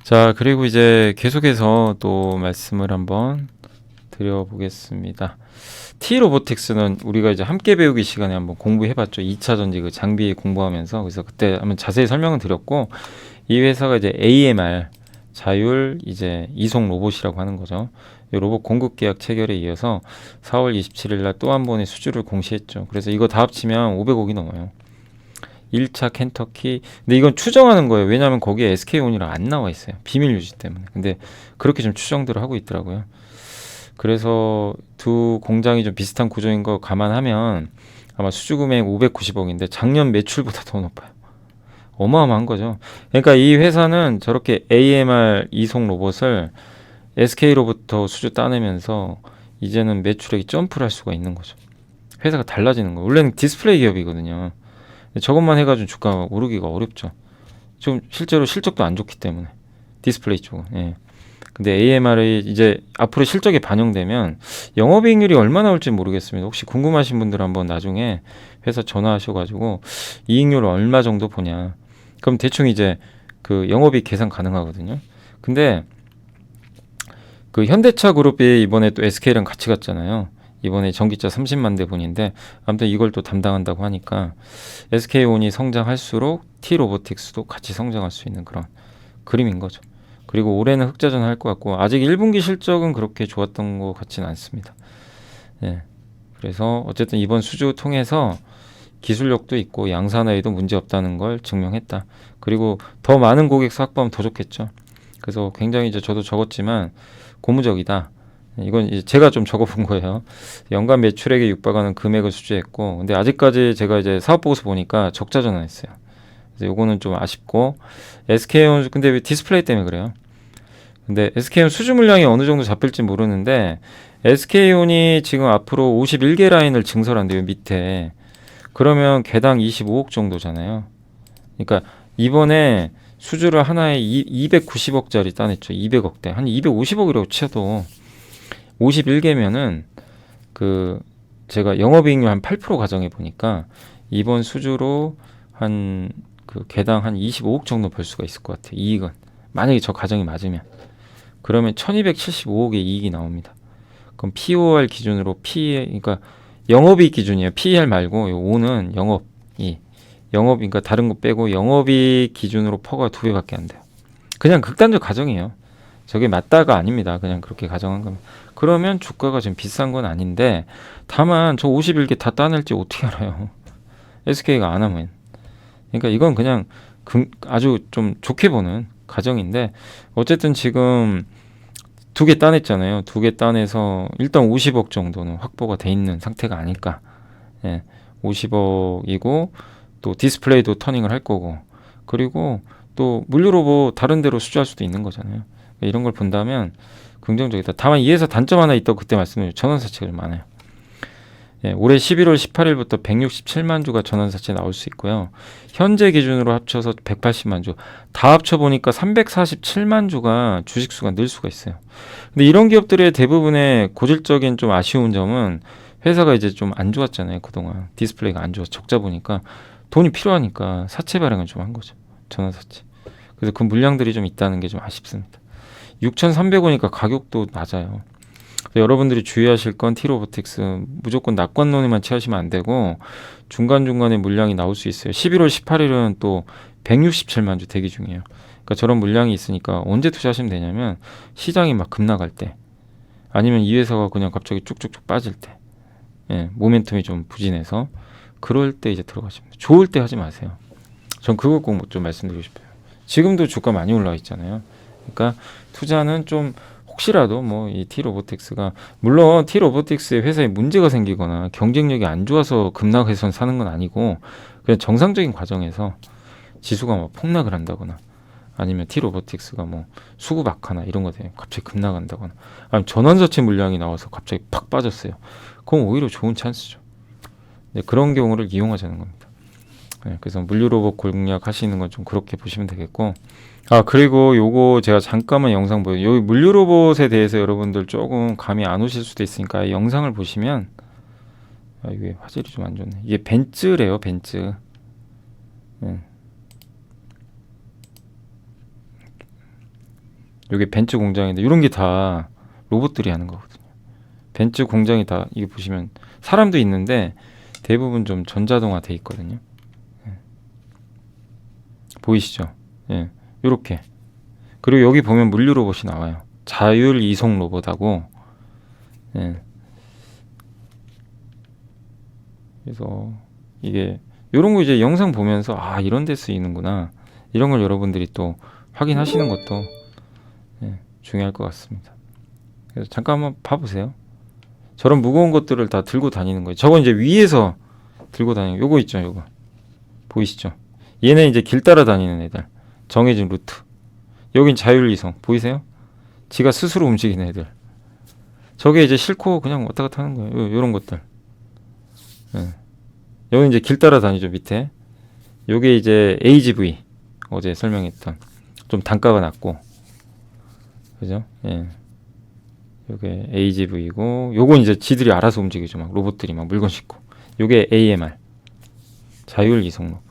자, 그리고 이제 계속해서 또 말씀을 한번 드려보겠습니다. T-로보틱스는 우리가 이제 함께 배우기 시간에 한번 공부해봤죠. 2차 전지 그 장비 공부하면서. 그래서 그때 한번 자세히 설명을 드렸고, 이 회사가 이제 AMR 자율 이제 이송 로봇이라고 하는 거죠. 이 로봇 공급 계약 체결에 이어서 4월 27일 날 또 한 번의 수주를 공시했죠. 그래서 이거 다 합치면 500억이 넘어요. 1차 켄터키. 근데 이건 추정하는 거예요. 왜냐하면 거기에 SK온이랑 안 나와 있어요. 비밀 유지 때문에. 근데 그렇게 좀 추정들을 하고 있더라고요. 그래서 두 공장이 좀 비슷한 구조인 거 감안하면 아마 수주 금액 590억인데 작년 매출보다 더 높아요. 어마어마한 거죠. 그러니까 이 회사는 저렇게 AMR 이송 로봇을 SK로부터 수주 따내면서 이제는 매출액이 점프를 할 수가 있는 거죠. 회사가 달라지는 거예요. 원래는 디스플레이 기업이거든요. 저것만 해가지고 주가가 오르기가 어렵죠. 지금 실제로 실적도 안 좋기 때문에 디스플레이 쪽은. 예. 근데 AMR이 이제 앞으로 실적에 반영되면 영업이익률이 얼마나 올지 모르겠습니다. 혹시 궁금하신 분들 한번 나중에 회사 전화하셔가지고 이익률 얼마 정도 보냐. 그럼 대충 이제 그 영업이익 계산 가능하거든요. 근데 그 현대차 그룹이 이번에 또 SK랑 같이 갔잖아요. 이번에 전기차 30만 대 분인데 아무튼 이걸 또 담당한다고 하니까 SK온이 성장할수록 T-로보틱스도 같이 성장할 수 있는 그런 그림인 거죠. 그리고 올해는 흑자전 할 것 같고 아직 1분기 실적은 그렇게 좋았던 것 같지는 않습니다. 네. 그래서 어쨌든 이번 수주 통해서 기술력도 있고 양산화에도 문제 없다는 걸 증명했다. 그리고 더 많은 고객수 확보하면 더 좋겠죠. 그래서 굉장히 이제 저도 적었지만 고무적이다. 이건 이제 제가 좀 적어본 거예요. 연간 매출액에 육박하는 금액을 수주했고, 근데 아직까지 제가 이제 사업 보고서 보니까 적자 전환했어요. 그래서 요거는 좀 아쉽고, SK온 근데 왜 디스플레이 때문에 그래요? 근데 SK온 수주 물량이 어느 정도 잡힐지 모르는데 SK온이 지금 앞으로 51개 라인을 증설한대요 밑에. 그러면 개당 25억 정도잖아요. 그러니까 이번에 수주를 하나에 290억짜리 따냈죠. 200억대. 한 250억이라고 쳐도 51개면은 그 제가 영업이익률 한 8% 가정해 보니까 이번 수주로 한 그 개당 한 25억 정도 벌 수가 있을 것 같아요. 이익은. 만약에 저 가정이 맞으면. 그러면 1275억의 이익이 나옵니다. 그럼 POR 기준으로 그러니까 영업이익 기준이에요. PER 말고 요 5는 영업 그러니까 다른 거 빼고 영업이익 기준으로 퍼가 2배밖에 안 돼요. 그냥 극단적 가정이에요. 저게 맞다가 아닙니다. 그냥 그렇게 가정한 겁니다. 그러면 주가가 지금 비싼 건 아닌데 다만 저 51개 다 따낼지 어떻게 알아요. SK가 안 하면. 그러니까 이건 그냥 아주 좀 좋게 보는 가정인데 어쨌든 지금 2개 따냈잖아요. 2개 따내서 일단 50억 정도는 확보가 돼 있는 상태가 아닐까. 예, 50억이고 또 디스플레이도 터닝을 할 거고 그리고 또 물류로봇 다른 데로 수주할 수도 있는 거잖아요. 이런 걸 본다면 긍정적이다. 다만 이 회사 단점 하나 있다고 그때 말씀드렸죠. 전환사채가 많아요. 예, 올해 11월 18일부터 167만 주가 전환사채 나올 수 있고요. 현재 기준으로 합쳐서 180만 주. 다 합쳐보니까 347만 주가 주식수가 늘 수가 있어요. 근데 이런 기업들의 대부분의 고질적인 좀 아쉬운 점은 회사가 이제 좀 안 좋았잖아요. 그동안. 디스플레이가 안 좋아서 적자 보니까 돈이 필요하니까 사채 발행을 좀 한 거죠. 전환사채. 그래서 그 물량들이 좀 있다는 게 좀 아쉽습니다. 6,300원이니까 가격도 낮아요. 여러분들이 주의하실 건 T로보틱스 무조건 낙관론에만 취하시면 안 되고 중간중간에 물량이 나올 수 있어요. 11월 18일은 또 167만 주 대기 중이에요. 그러니까 저런 물량이 있으니까 언제 투자하시면 되냐면 시장이 막 급락할 때 아니면 이 회사가 그냥 갑자기 쭉쭉쭉 빠질 때 예, 모멘텀이 좀 부진해서 그럴 때 이제 들어가시면 돼요. 좋을 때 하지 마세요. 전 그거 꼭 좀 말씀드리고 싶어요. 지금도 주가 많이 올라와 있잖아요. 그러니까 투자는 좀 혹시라도 뭐 이 T로보틱스가 물론 T로보틱스의 회사에 문제가 생기거나 경쟁력이 안 좋아서 급락해서 사는 건 아니고 그냥 정상적인 과정에서 지수가 뭐 폭락을 한다거나 아니면 T로보틱스가 뭐 수급악화나 이런 거 되면 갑자기 급락한다거나 아니면 전환사채 물량이 나와서 갑자기 팍 빠졌어요. 그럼 오히려 좋은 찬스죠. 네, 그런 경우를 이용하자는 겁니다. 네, 그래서 물류로봇 공략하시는 건 좀 그렇게 보시면 되겠고 그리고 요거 제가 잠깐만 영상 여기 물류로봇에 대해서 여러분들 조금 감이 안 오실 수도 있으니까 영상을 보시면 이게 화질이 좀 안 좋네. 이게 벤츠래요. 벤츠. 요게 벤츠 공장인데 이런 게 다 로봇들이 하는 거거든요. 벤츠 공장이 다 이게 보시면 사람도 있는데 대부분 좀 전자동화 돼 있거든요. 보이시죠? 예. 요렇게. 그리고 여기 보면 물류 로봇이 나와요. 자율 이송 로봇하고 예. 그래서 이게 요런 거 이제 영상 보면서 이런 데 쓰이는구나. 이런 걸 여러분들이 또 확인하시는 것도 예, 중요할 것 같습니다. 그래서 잠깐 한번 봐보세요. 저런 무거운 것들을 다 들고 다니는 거예요. 저건 이제 위에서 들고 다니는 요거 있죠, 요거. 보이시죠? 얘네 이제 길 따라 다니는 애들. 정해진 루트. 여긴 자율이송. 보이세요? 지가 스스로 움직이는 애들. 저게 이제 싣고 그냥 왔다 갔다 하는 거예요. 요런 것들. 예. 여기 이제 길 따라 다니죠, 밑에. 요게 이제 AGV. 어제 설명했던. 좀 단가가 낮고. 그죠? 예. 요게 AGV고, 요건 이제 지들이 알아서 움직이죠. 막 로봇들이 막 물건 싣고. 요게 AMR. 자율 이송 로봇.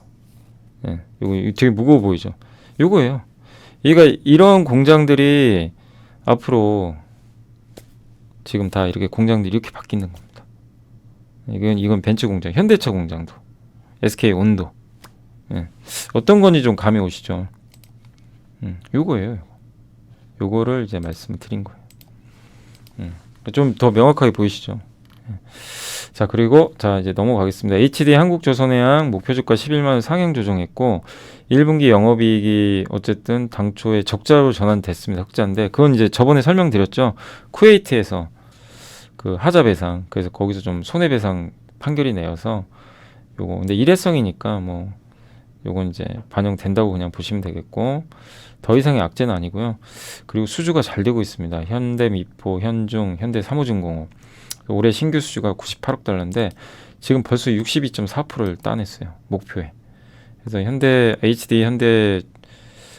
예. 요거 되게 무거워 보이죠? 요거예요. 그러니까 이런 공장들이 앞으로 지금 다 이렇게 공장들이 이렇게 바뀌는 겁니다. 이건 벤츠 공장, 현대차 공장도, SK 온도. 예. 어떤 건지 좀 감이 오시죠? 요거예요. 요거를 이제 말씀을 드린 거예요. 좀 더 명확하게 보이시죠? 자, 그리고 자 이제 넘어가겠습니다. HD 한국조선해양 목표주가 11만 원 상향 조정했고 1분기 영업이익이 어쨌든 당초에 적자로 전환됐습니다. 흑자인데 그건 이제 저번에 설명드렸죠. 쿠웨이트에서 그 하자 배상, 그래서 거기서 좀 손해배상 판결이 내어서 요거 근데 일회성이니까 뭐 요건 이제 반영된다고 그냥 보시면 되겠고 더 이상의 악재는 아니고요. 그리고 수주가 잘 되고 있습니다. 현대미포, 현중, 현대사무중공업 올해 신규 수주가 98억 달러인데 지금 벌써 62.4%를 따냈어요. 목표에. 그래서 현대 HD, 현대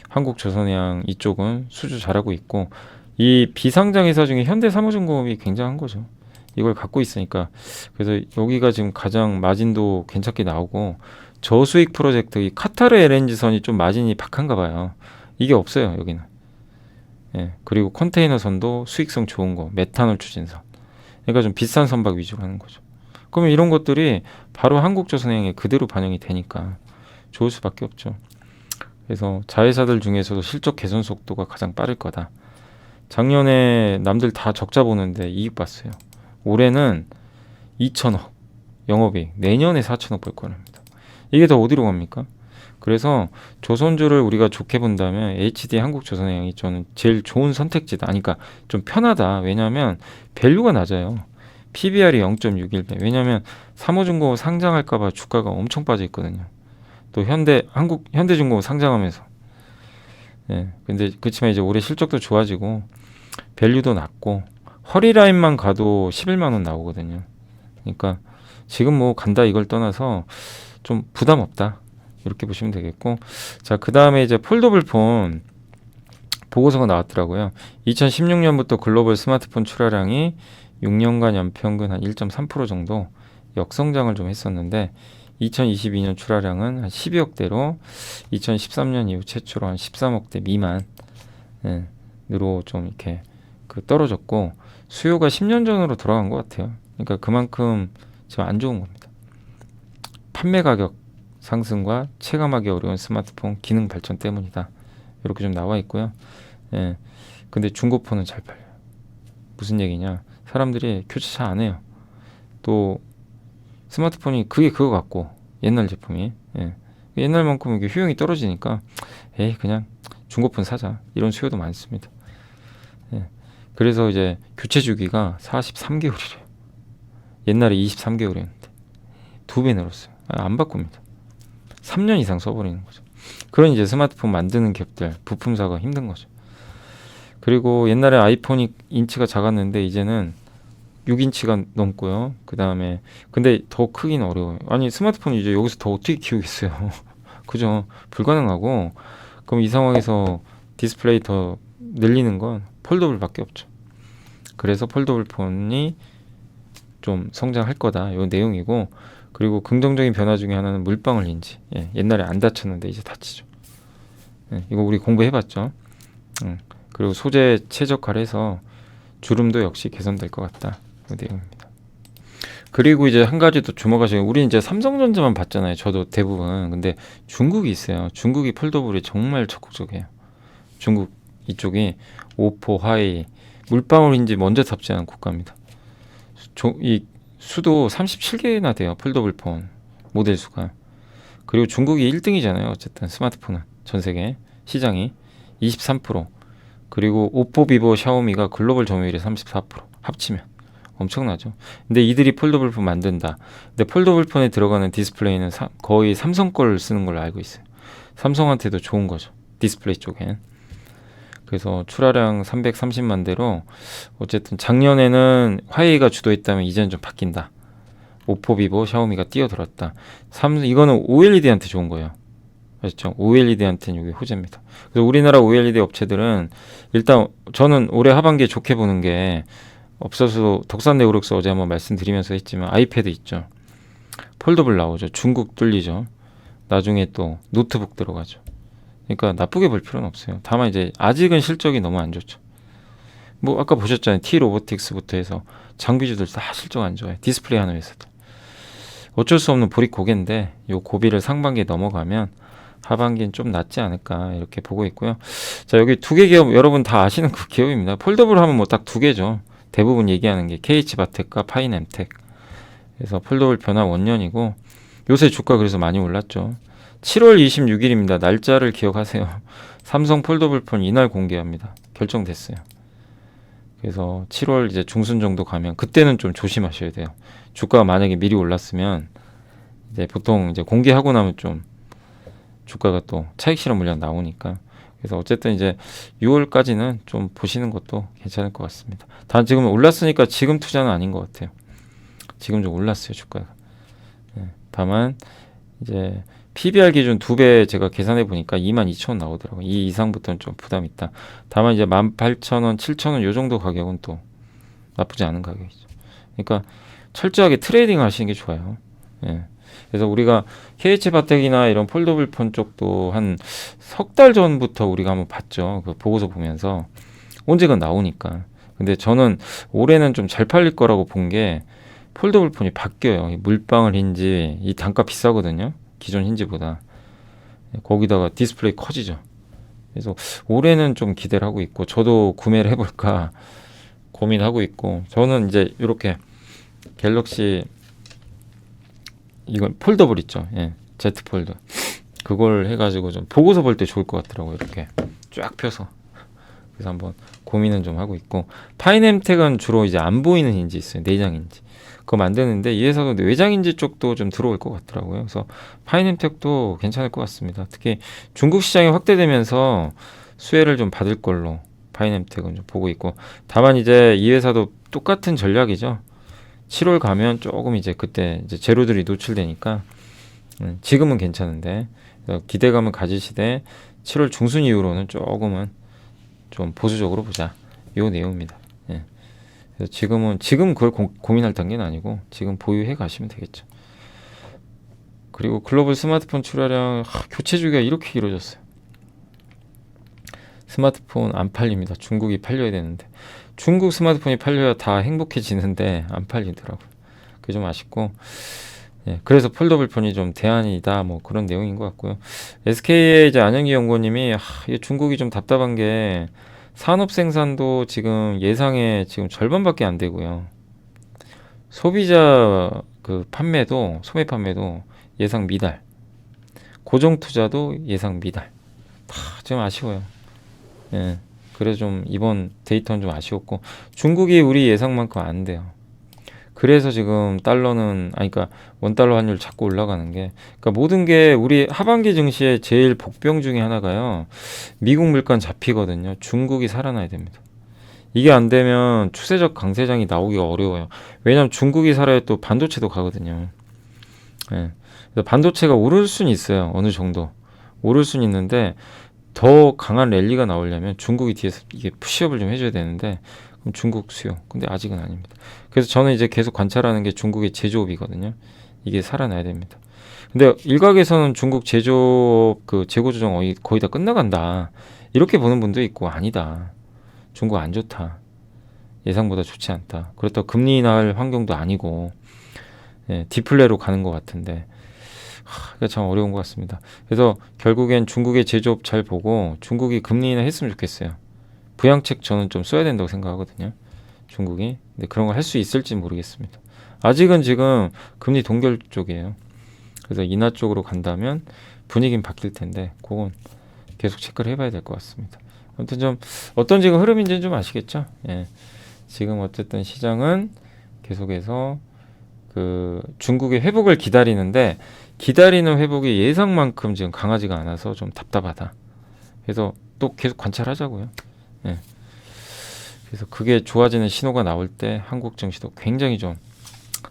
한국조선해양 이쪽은 수주 잘하고 있고 이 비상장 회사 중에 현대사무중공업이 굉장한 거죠. 이걸 갖고 있으니까 그래서 여기가 지금 가장 마진도 괜찮게 나오고 저수익 프로젝트 이 카타르 LNG선이 좀 마진이 박한가 봐요. 이게 없어요 여기는. 예, 그리고 컨테이너선도 수익성 좋은 거 메탄올 추진선. 그러니까 좀 비싼 선박 위주로 하는 거죠. 그러면 이런 것들이 바로 한국조선해양에 그대로 반영이 되니까 좋을 수밖에 없죠. 그래서 자회사들 중에서도 실적 개선 속도가 가장 빠를 거다. 작년에 남들 다 적자 보는데 이익 봤어요. 올해는 2천억 영업이익, 내년에 4천억 벌 거랍니다. 이게 더 어디로 갑니까? 그래서 조선주를 우리가 좋게 본다면 HD 한국조선해양이 저는 제일 좋은 선택지다. 아니, 그러니까 좀 편하다. 왜냐하면 밸류가 낮아요. PBR이 0.61배. 왜냐하면 사무중공업 상장할까봐 주가가 엄청 빠져 있거든요. 또 현대중공업 상장하면서. 예. 근데 그렇지만 이제 올해 실적도 좋아지고 밸류도 낮고 허리라인만 가도 11만 원 나오거든요. 그러니까 지금 뭐 간다 이걸 떠나서 좀 부담 없다. 이렇게 보시면 되겠고, 자, 그 다음에 이제 폴더블 폰 보고서가 나왔더라고요. 2016년부터 글로벌 스마트폰 출하량이 6년간 연평균 한 1.3% 정도 역성장을 좀 했었는데 2022년 출하량은 한 12억대로 2013년 이후 최초로 한 13억대 미만으로 좀 이렇게 떨어졌고 수요가 10년 전으로 돌아간 것 같아요. 그러니까 그만큼 지금 안 좋은 겁니다. 판매 가격 상승과 체감하기 어려운 스마트폰 기능 발전 때문이다. 이렇게 좀 나와 있고요. 예. 근데 중고폰은 잘 팔려요. 무슨 얘기냐? 사람들이 교체 잘 안 해요. 또 스마트폰이 그거 같고 옛날 제품이 옛날만큼 이게 효용이 떨어지니까 그냥 중고폰 사자 이런 수요도 많습니다. 예. 그래서 이제 교체 주기가 43개월이래요. 옛날에 23개월이었는데 2배 늘었어요. 안 바꿉니다. 3년 이상 써버리는 거죠. 그런 이제 스마트폰 만드는 기업들 부품사가 힘든 거죠. 그리고 옛날에 아이폰이 인치가 작았는데 이제는 6인치가 넘고요. 그 다음에 근데 더 크긴 어려워요. 아니 스마트폰 이제 여기서 더 어떻게 키우겠어요. 그죠? 불가능하고 그럼 이 상황에서 디스플레이 더 늘리는 건 폴더블밖에 없죠. 그래서 폴더블 폰이 좀 성장할 거다. 이 내용이고 그리고 긍정적인 변화 중에 하나는 물방울 인지. 옛날에 안 다쳤는데 이제 다치죠. 이거 우리 공부해봤죠. 그리고 소재 최적화를 해서 주름도 역시 개선될 것 같다. 그 내용입니다. 그리고 이제 한 가지 더 주목하시고 우리 이제 삼성전자만 봤잖아요. 저도 대부분. 근데 중국이 있어요. 중국이 폴더블이 정말 적극적이에요. 중국 이쪽이 오포, 화웨이, 물방울 인지 먼저 탑재하는 국가입니다. 이 수도 37개나 돼요. 폴더블 폰 모델 수가. 그리고 중국이 1등이잖아요. 어쨌든 스마트폰은 전 세계 시장이 23%. 그리고 오포, 비보, 샤오미가 글로벌 점유율이 34% 합치면 엄청나죠. 근데 이들이 폴더블 폰 만든다. 근데 폴더블 폰에 들어가는 디스플레이는 거의 삼성 걸 쓰는 걸로 알고 있어요. 삼성한테도 좋은 거죠. 디스플레이 쪽엔. 그래서 출하량 330만 대로 어쨌든 작년에는 화웨이가 주도했다면 이제는 좀 바뀐다. 오포, 비보, 샤오미가 뛰어들었다. 이거는 OLED한테 좋은 거예요. 아시죠? OLED한테는 이게 호재입니다. 그래서 우리나라 OLED 업체들은 일단 저는 올해 하반기에 좋게 보는 게 없어서 덕산 네오룩스 어제 한번 말씀드리면서 했지만 아이패드 있죠. 폴더블 나오죠. 중국 뚫리죠. 나중에 또 노트북 들어가죠. 그러니까 나쁘게 볼 필요는 없어요. 다만 이제 아직은 실적이 너무 안 좋죠. 뭐 아까 보셨잖아요. T-로보틱스부터 해서 장비주들 다 실적 안 좋아요. 디스플레이 하는 회사들. 어쩔 수 없는 보릿 고개인데 요 고비를 상반기에 넘어가면 하반기는 좀 낫지 않을까 이렇게 보고 있고요. 자, 여기 두 개 기업 여러분 다 아시는 그 기업입니다. 폴더블 하면 뭐 딱 두 개죠. 대부분 얘기하는 게 KH바텍과 파이nem텍. 그래서 폴더블 변화 원년이고 요새 주가 그래서 많이 올랐죠. 7월 26일입니다. 날짜를 기억하세요. 삼성 폴더블 폰 이날 공개합니다. 결정됐어요. 그래서 7월 이제 중순 정도 가면 그때는 좀 조심하셔야 돼요. 주가가 만약에 미리 올랐으면 이제 보통 이제 공개하고 나면 좀 주가가 또 차익 실현 물량 나오니까. 그래서 어쨌든 이제 6월까지는 좀 보시는 것도 괜찮을 것 같습니다. 단 지금 올랐으니까 지금 투자는 아닌 것 같아요. 지금 좀 올랐어요, 주가가. 다만 이제 PBR 기준 2배 제가 계산해 보니까 22,000원 나오더라고요. 이 이상부터는 좀 부담 있다. 다만 이제 18,000원, 7,000원 요 정도 가격은 또 나쁘지 않은 가격이죠. 그러니까 철저하게 트레이딩 하시는 게 좋아요. 예. 그래서 우리가 KH바텍이나 이런 폴더블 폰 쪽도 한 석 달 전부터 우리가 한번 봤죠. 그 보고서 보면서 언제가 나오니까. 근데 저는 올해는 좀 잘 팔릴 거라고 본 게 폴더블 폰이 바뀌어요. 이 물방울 힌지 이 단가 비싸거든요. 기존 힌지보다. 거기다가 디스플레이 커지죠. 그래서 올해는 좀 기대를 하고 있고 저도 구매를 해볼까 고민하고 있고 저는 이제 이렇게 갤럭시 이건 폴더블 있죠. 예, Z 폴더 그걸 해가지고 좀 보고서 볼 때 좋을 것 같더라고요. 이렇게 쫙 펴서 그래서 한번 고민은 좀 하고 있고 파이넴텍은 주로 이제 안 보이는 힌지 있어요. 내장 힌지 그거 만드는데 이 회사도 외장 힌지 쪽도 좀 들어올 것 같더라고요. 그래서 파이넴텍도 괜찮을 것 같습니다. 특히 중국 시장이 확대되면서 수혜를 좀 받을 걸로 파이넴텍은 좀 보고 있고 다만 이제 이 회사도 똑같은 전략이죠. 7월 가면 조금 이제 그때 이제 재료들이 노출되니까 지금은 괜찮은데 기대감을 가지시되 7월 중순 이후로는 조금은 좀 보수적으로 보자 요 내용입니다. 예. 그래서 지금 그걸 고민할 단계는 아니고 지금 보유해 가시면 되겠죠. 그리고 글로벌 스마트폰 출하량 교체 주기가 이렇게 길어졌어요. 스마트폰 안 팔립니다. 중국이 팔려야 되는데 중국 스마트폰이 팔려야 다 행복해지는데 안 팔리더라고요. 그게 좀 아쉽고 예, 그래서 폴더블 폰이 좀 대안이다 뭐 그런 내용인 것 같고요. SK의 이제 안영기 연구원님이 중국이 좀 답답한 게 산업 생산도 지금 예상의 지금 절반밖에 안 되고요. 소비자 그 판매도 소매 판매도 예상 미달, 고정 투자도 예상 미달. 다 좀 아쉬워요. 예. 그래서 좀 이번 데이터는 좀 아쉬웠고 중국이 우리 예상만큼 안 돼요. 그래서 지금 달러는 그러니까 원달러 환율 자꾸 올라가는 게 그러니까 모든 게 우리 하반기 증시의 제일 복병 중에 하나가요. 미국 물가 잡히거든요. 중국이 살아나야 됩니다. 이게 안 되면 추세적 강세장이 나오기가 어려워요. 왜냐하면 중국이 살아야 또 반도체도 가거든요. 예. 그래서 반도체가 오를 수는 있어요. 어느 정도 오를 수는 있는데 더 강한 랠리가 나오려면 중국이 뒤에서 이게 푸시업을 좀 해줘야 되는데 그럼 중국 수요. 근데 아직은 아닙니다. 그래서 저는 이제 계속 관찰하는 게 중국의 제조업이거든요. 이게 살아나야 됩니다. 근데 일각에서는 중국 제조업 그 재고 조정 거의 다 끝나간다. 이렇게 보는 분도 있고 아니다. 중국 안 좋다. 예상보다 좋지 않다. 그렇다고 금리 인하할 환경도 아니고 예, 디플레로 가는 것 같은데 그게 참 어려운 것 같습니다. 그래서 결국엔 중국의 제조업 잘 보고 중국이 금리 인하 했으면 좋겠어요. 부양책 저는 좀 써야 된다고 생각하거든요. 중국이. 근데 그런 걸 할 수 있을지 모르겠습니다. 아직은 지금 금리 동결 쪽이에요. 그래서 인하 쪽으로 간다면 분위기는 바뀔 텐데 그건 계속 체크를 해봐야 될 것 같습니다. 아무튼 좀 어떤 지금 흐름인지는 좀 아시겠죠? 예. 지금 어쨌든 시장은 계속해서 그 중국의 회복을 기다리는데 기다리는 회복이 예상만큼 지금 강하지가 않아서 좀 답답하다. 그래서 또 계속 관찰하자고요. 예. 그래서 그게 좋아지는 신호가 나올 때 한국 증시도 굉장히 좀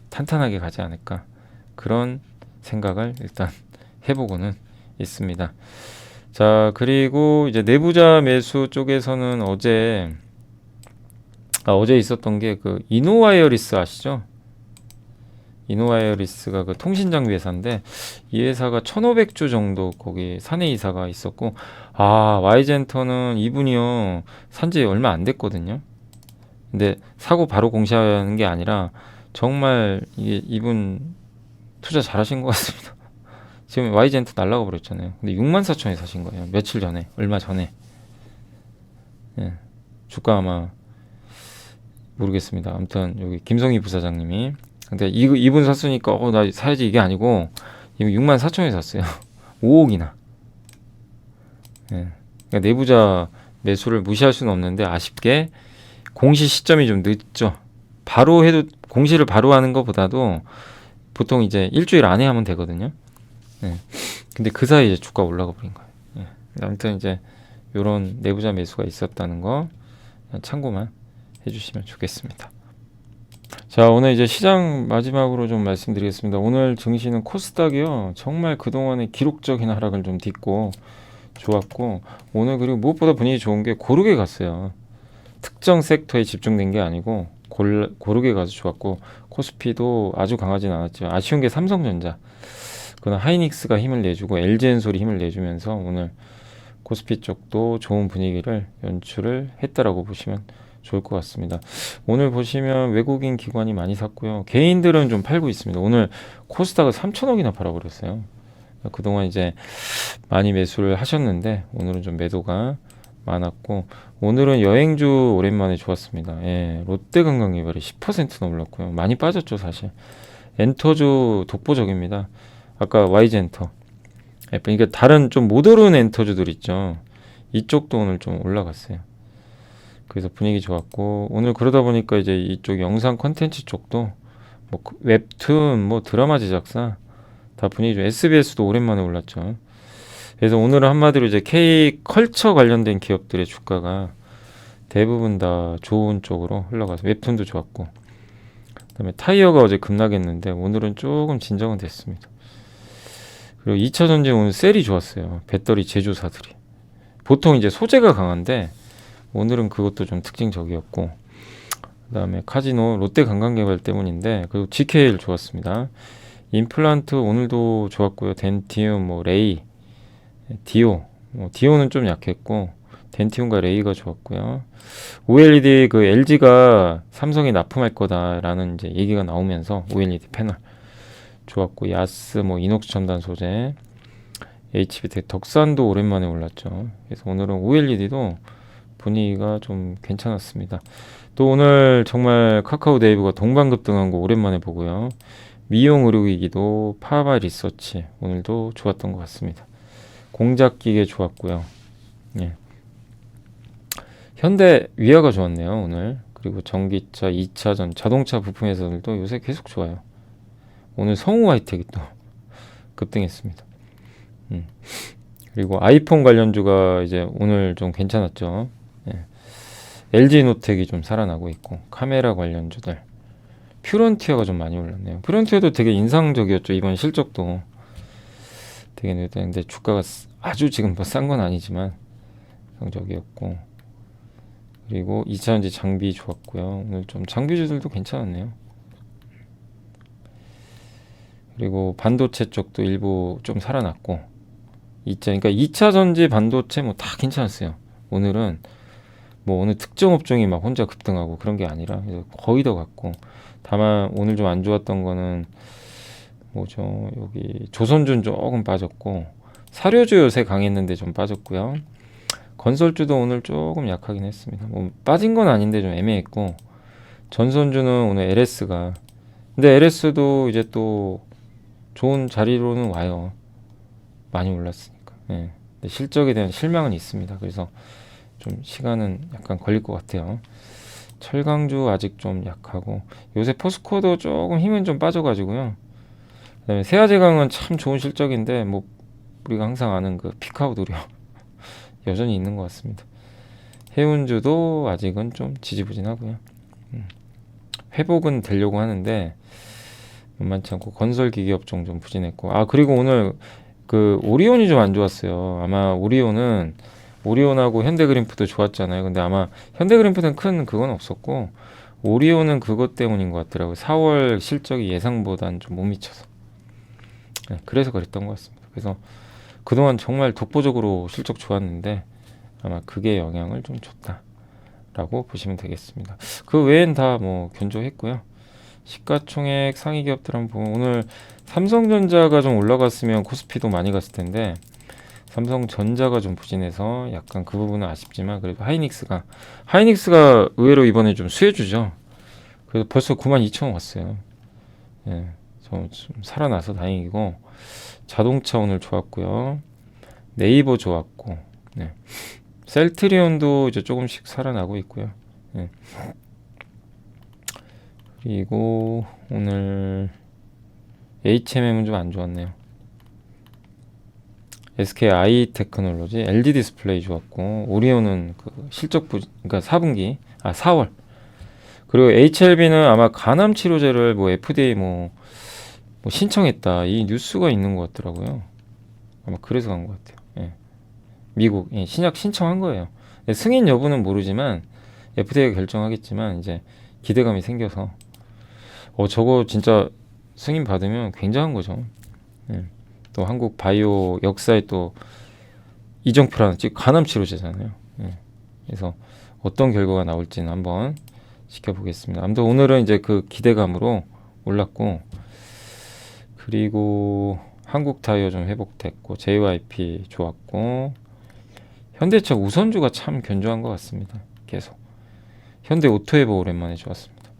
탄탄하게 가지 않을까 그런 생각을 일단 해보고는 있습니다. 자 그리고 이제 내부자 매수 쪽에서는 어제 있었던 게 그 이노와이어리스 아시죠? 이노와이어리스가 그 통신장비 회사인데 이 회사가 1,500주 정도 거기 사내 이사가 있었고 와이젠터는 이분이요 산지 얼마 안 됐거든요. 근데 사고 바로 공시하는 게 아니라 정말 이분 투자 잘하신 것 같습니다. 지금 와이젠터 날라가 버렸잖아요. 근데 64,000에 사신 거예요. 며칠 전에 얼마 전에. 예. 주가 아마 모르겠습니다. 아무튼 여기 김성희 부사장님이 근데 이분 샀으니까 나 사야지 이게 아니고 이거 64,000원에 샀어요. 5억이나. 예. 그러니까 내부자 매수를 무시할 수는 없는데 아쉽게 공시 시점이 좀 늦죠. 바로 해도 공시를 바로 하는 것보다도 보통 이제 일주일 안에 하면 되거든요. 예. 근데 그 사이에 이제 주가 올라가 버린 거예요. 예. 아무튼 이제 요런 내부자 매수가 있었다는 거 참고만 해주시면 좋겠습니다. 자, 오늘 이제 시장 마지막으로 좀 말씀드리겠습니다. 오늘 증시는 코스닥이요. 정말 그동안의 기록적인 하락을 좀 딛고 좋았고, 오늘 그리고 무엇보다 분위기 좋은 게 고르게 갔어요. 특정 섹터에 집중된 게 아니고 고르게 가서 좋았고, 코스피도 아주 강하진 않았지만 아쉬운 게 삼성전자, 그는 하이닉스가 힘을 내주고 LG엔솔이 힘을 내주면서 오늘 코스피 쪽도 좋은 분위기를 연출을 했다라고 보시면 좋을 것 같습니다. 오늘 보시면 외국인 기관이 많이 샀고요. 개인들은 좀 팔고 있습니다. 오늘 코스닥을 3천억이나 팔아버렸어요. 그동안 이제 많이 매수를 하셨는데 오늘은 좀 매도가 많았고, 오늘은 여행주 오랜만에 좋았습니다. 예, 롯데관광개발이 10%나 올랐고요. 많이 빠졌죠 사실. 엔터주 독보적입니다. 아까 YG엔터, 그러니까 다른 좀 모더른 엔터주들 있죠. 이쪽도 오늘 좀 올라갔어요. 그래서 분위기 좋았고, 오늘 그러다 보니까 이제 이쪽 영상 컨텐츠 쪽도 뭐 웹툰, 뭐 드라마 제작사 다 분위기 좋아요. SBS도 오랜만에 올랐죠. 그래서 오늘은 한마디로 이제 K 컬처 관련된 기업들의 주가가 대부분 다 좋은 쪽으로 흘러가서 웹툰도 좋았고, 그다음에 타이어가 어제 급락했는데 오늘은 조금 진정은 됐습니다. 그리고 2차 전지 오늘 셀이 좋았어요. 배터리 제조사들이 보통 이제 소재가 강한데 오늘은 그것도 좀 특징적이었고, 그다음에 카지노 롯데관광개발 때문인데, 그리고 GKL 좋았습니다. 임플란트 오늘도 좋았고요. 덴티움, 뭐 레이, 디오, 디오는 좀 약했고 덴티움과 레이가 좋았고요. OLED 그 LG가 삼성에 납품할 거다라는 이제 얘기가 나오면서 OLED 패널 좋았고, 야스, 뭐 이녹스 첨단 소재, HB텍, 덕산도 오랜만에 올랐죠. 그래서 오늘은 OLED도 분위기가 좀 괜찮았습니다. 또 오늘 정말 카카오네이버가 동방급등한 거 오랜만에 보고요. 미용 의료기기도 파마 리서치 오늘도 좋았던 것 같습니다. 공작기계 좋았고요. 예. 현대 위아가 좋았네요 오늘. 그리고 전기차, 2차전, 자동차 부품 회사들도 요새 계속 좋아요. 오늘 성우 하이텍이 또 급등했습니다. 그리고 아이폰 관련주가 이제 오늘 좀 괜찮았죠. 예. LG노텍이 좀 살아나고 있고, 카메라 관련주들, 퓨런티어가 좀 많이 올랐네요. 퓨런티어도 되게 인상적이었죠. 이번 실적도 되게 늦었는데 주가가 아주 지금 뭐 싼 건 아니지만 인상적이었고, 그리고 2차전지 장비 좋았고요. 오늘 좀 장비주들도 괜찮았네요. 그리고 반도체 쪽도 일부 좀 살아났고, 그러니까 2차 전지 반도체 뭐 다 괜찮았어요. 오늘은 뭐 어느 특정 업종이 막 혼자 급등하고 그런 게 아니라 거의 다 같고, 다만 오늘 좀 안 좋았던 거는 뭐죠, 여기 조선주는 조금 빠졌고, 사료주 요새 강했는데 좀 빠졌고요. 건설주도 오늘 조금 약하긴 했습니다. 뭐 빠진 건 아닌데 좀 애매했고, 전선주는 오늘 LS가, 근데 LS도 이제 또 좋은 자리로는 와요. 많이 올랐으니까. 예. 근데 실적에 대한 실망은 있습니다. 그래서 좀 시간은 약간 걸릴 것 같아요. 철강주 아직 좀 약하고, 요새 포스코도 조금 힘은 좀 빠져가지고요. 그다음에 세아제강은 참 좋은 실적인데 뭐 우리가 항상 아는 그 피카웃 우려 여전히 있는 것 같습니다. 해운주도 아직은 좀 지지부진하고요. 회복은 되려고 하는데 만만치 않고, 건설기기 업종 좀 부진했고, 그리고 오늘 그 오리온이 좀 안 좋았어요. 아마 오리온하고 현대그린푸드 좋았잖아요. 근데 아마 현대그린푸드는 큰 그건 없었고, 오리온은 그것 때문인 것 같더라고요. 4월 실적이 예상보단 좀 못 미쳐서. 네, 그래서 그랬던 것 같습니다. 그래서 그동안 정말 독보적으로 실적 좋았는데 아마 그게 영향을 좀 줬다라고 보시면 되겠습니다. 그 외엔 다 뭐 견조했고요. 시가총액 상위 기업들 한번 보면, 오늘 삼성전자가 좀 올라갔으면 코스피도 많이 갔을 텐데 삼성전자가 좀 부진해서 약간 그 부분은 아쉽지만, 그래도 하이닉스가 의외로 이번에 좀 수혜주죠. 그래서 벌써 92,000원 왔어요. 예, 좀 살아나서 다행이고 자동차 오늘 좋았고요. 네이버 좋았고 네. 셀트리온도 이제 조금씩 살아나고 있고요. 예. 그리고 오늘 HMM은 좀 안 좋았네요. SKI 테크놀로지, LG 디스플레이 좋았고 오리온은 그 실적 그러니까 4월. 그리고 HLB는 아마 간암 치료제를 뭐 FDA 뭐 신청했다 이 뉴스가 있는 것 같더라고요. 아마 그래서 간 것 같아요. 예. 미국 신약 신청한 거예요. 승인 여부는 모르지만 FDA가 결정하겠지만 이제 기대감이 생겨서 저거 진짜 승인 받으면 굉장한 거죠. 예. 또 한국 바이오 역사에 또 이정표라는 간암 치료제잖아요. 예. 그래서 어떤 결과가 나올지는 한번 지켜보겠습니다. 아무튼 오늘은 이제 그 기대감으로 올랐고 그리고 한국 타이어 좀 회복됐고 JYP 좋았고 현대차 우선주가 참 견조한 것 같습니다. 계속 현대 오토에버 오랜만에 좋았습니다.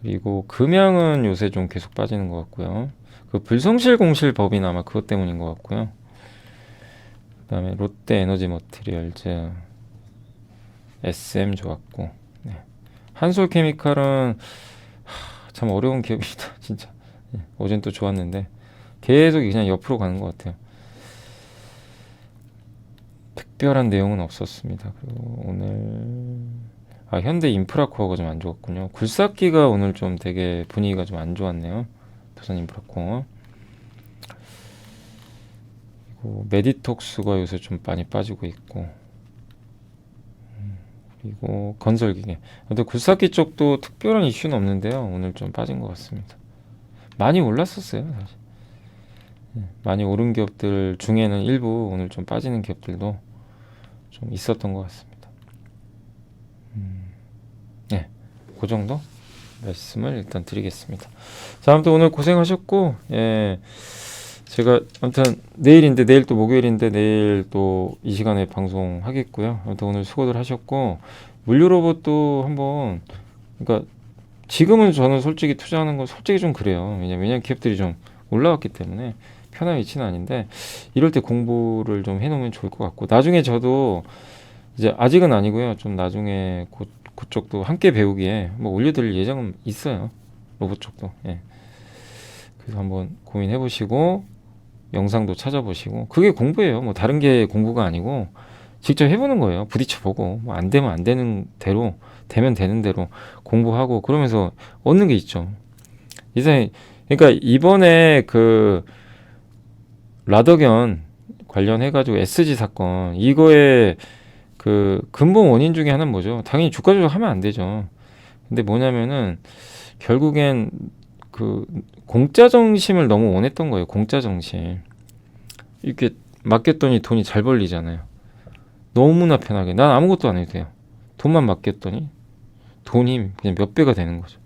그리고 금양은 요새 좀 계속 빠지는 것 같고요. 그 불성실 공실 법인 아마 그것 때문인 것 같고요. 그 다음에 롯데 에너지 머티리얼즈 SM 좋았고 네. 한솔 케미칼은 참 어려운 기업이다 진짜. 어젠 또 좋았는데 계속 그냥 옆으로 가는 것 같아요. 특별한 내용은 없었습니다. 그리고 오늘 현대 인프라코어가 좀 안 좋았군요. 굴삭기가 오늘 좀 되게 분위기가 좀 안 좋았네요. 두산 인프라코어. 그리고 메디톡스가 요새 좀 많이 빠지고 있고 그리고 건설기계. 근데 굴삭기 쪽도 특별한 이슈는 없는데요. 오늘 좀 빠진 것 같습니다. 많이 올랐었어요 사실. 많이 오른 기업들 중에는 일부 오늘 좀 빠지는 기업들도 좀 있었던 것 같습니다. 네, 그 정도 말씀을 일단 드리겠습니다. 자, 아무튼 오늘 고생하셨고, 예, 제가 아무튼 내일 또 목요일인데 내일 또 이 시간에 방송하겠고요. 아무튼 오늘 수고들 하셨고 물류로봇도 한번 그러니까 지금은 저는 솔직히 투자하는 건 솔직히 좀 그래요. 왜냐면 기업들이 좀 올라왔기 때문에 편한 위치는 아닌데 이럴 때 공부를 좀 해놓으면 좋을 것 같고 나중에 저도 이제 아직은 아니고요. 좀 나중에 그쪽도 함께 배우기에 뭐 올려드릴 예정은 있어요. 로봇 쪽도. 예. 그래서 한번 고민해 보시고 영상도 찾아보시고 그게 공부예요. 뭐 다른 게 공부가 아니고 직접 해보는 거예요. 부딪혀보고 뭐 안 되면 안 되는 대로 되면 되는 대로 공부하고 그러면서 얻는 게 있죠. 이제 그러니까 이번에 그 라더견 관련해가지고 SG 사건 이거의 그 근본 원인 중에 하나는 뭐죠? 당연히 주가 조작하면 안 되죠. 근데 뭐냐면은 결국엔 그 공짜 정심을 너무 원했던 거예요. 공짜 정심. 이렇게 맡겼더니 돈이 잘 벌리잖아요. 너무나 편하게. 난 아무것도 안 해도 돼요. 돈만 맡겼더니 돈이 그냥 몇 배가 되는 거죠.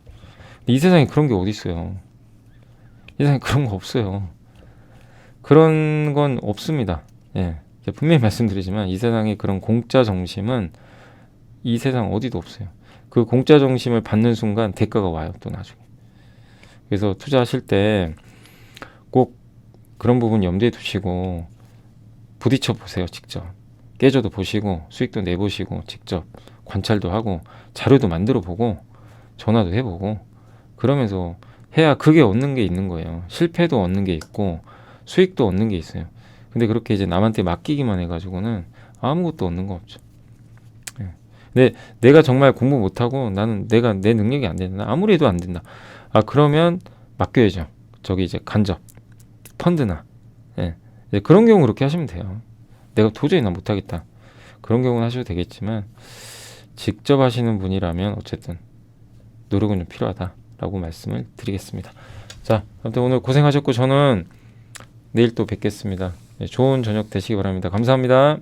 이 세상에 그런 게 어디 있어요. 이 세상에 그런 거 없어요. 그런 건 없습니다. 예. 분명히 말씀드리지만 이 세상에 그런 공짜 정심은 이 세상 어디도 없어요. 그 공짜 정심을 받는 순간 대가가 와요. 또 나중에. 그래서 투자하실 때 꼭 그런 부분 염두에 두시고 부딪혀 보세요. 직접. 깨져도 보시고 수익도 내보시고 직접 관찰도 하고 자료도 만들어 보고 전화도 해보고 그러면서 해야 그게 얻는 게 있는 거예요. 실패도 얻는 게 있고 수익도 얻는 게 있어요. 근데 그렇게 이제 남한테 맡기기만 해가지고는 아무것도 얻는 거 없죠. 예. 근데 내가 정말 공부 못하고 나는 내 능력이 안 된다. 아무리 해도 안 된다. 그러면 맡겨야죠. 저기 이제 간접 펀드나 예. 이제 그런 경우 그렇게 하시면 돼요. 내가 도저히 나 못하겠다. 그런 경우는 하셔도 되겠지만 직접 하시는 분이라면 어쨌든 노력은 좀 필요하다라고 말씀을 드리겠습니다. 자, 아무튼 오늘 고생하셨고 저는 내일 또 뵙겠습니다. 좋은 저녁 되시기 바랍니다. 감사합니다.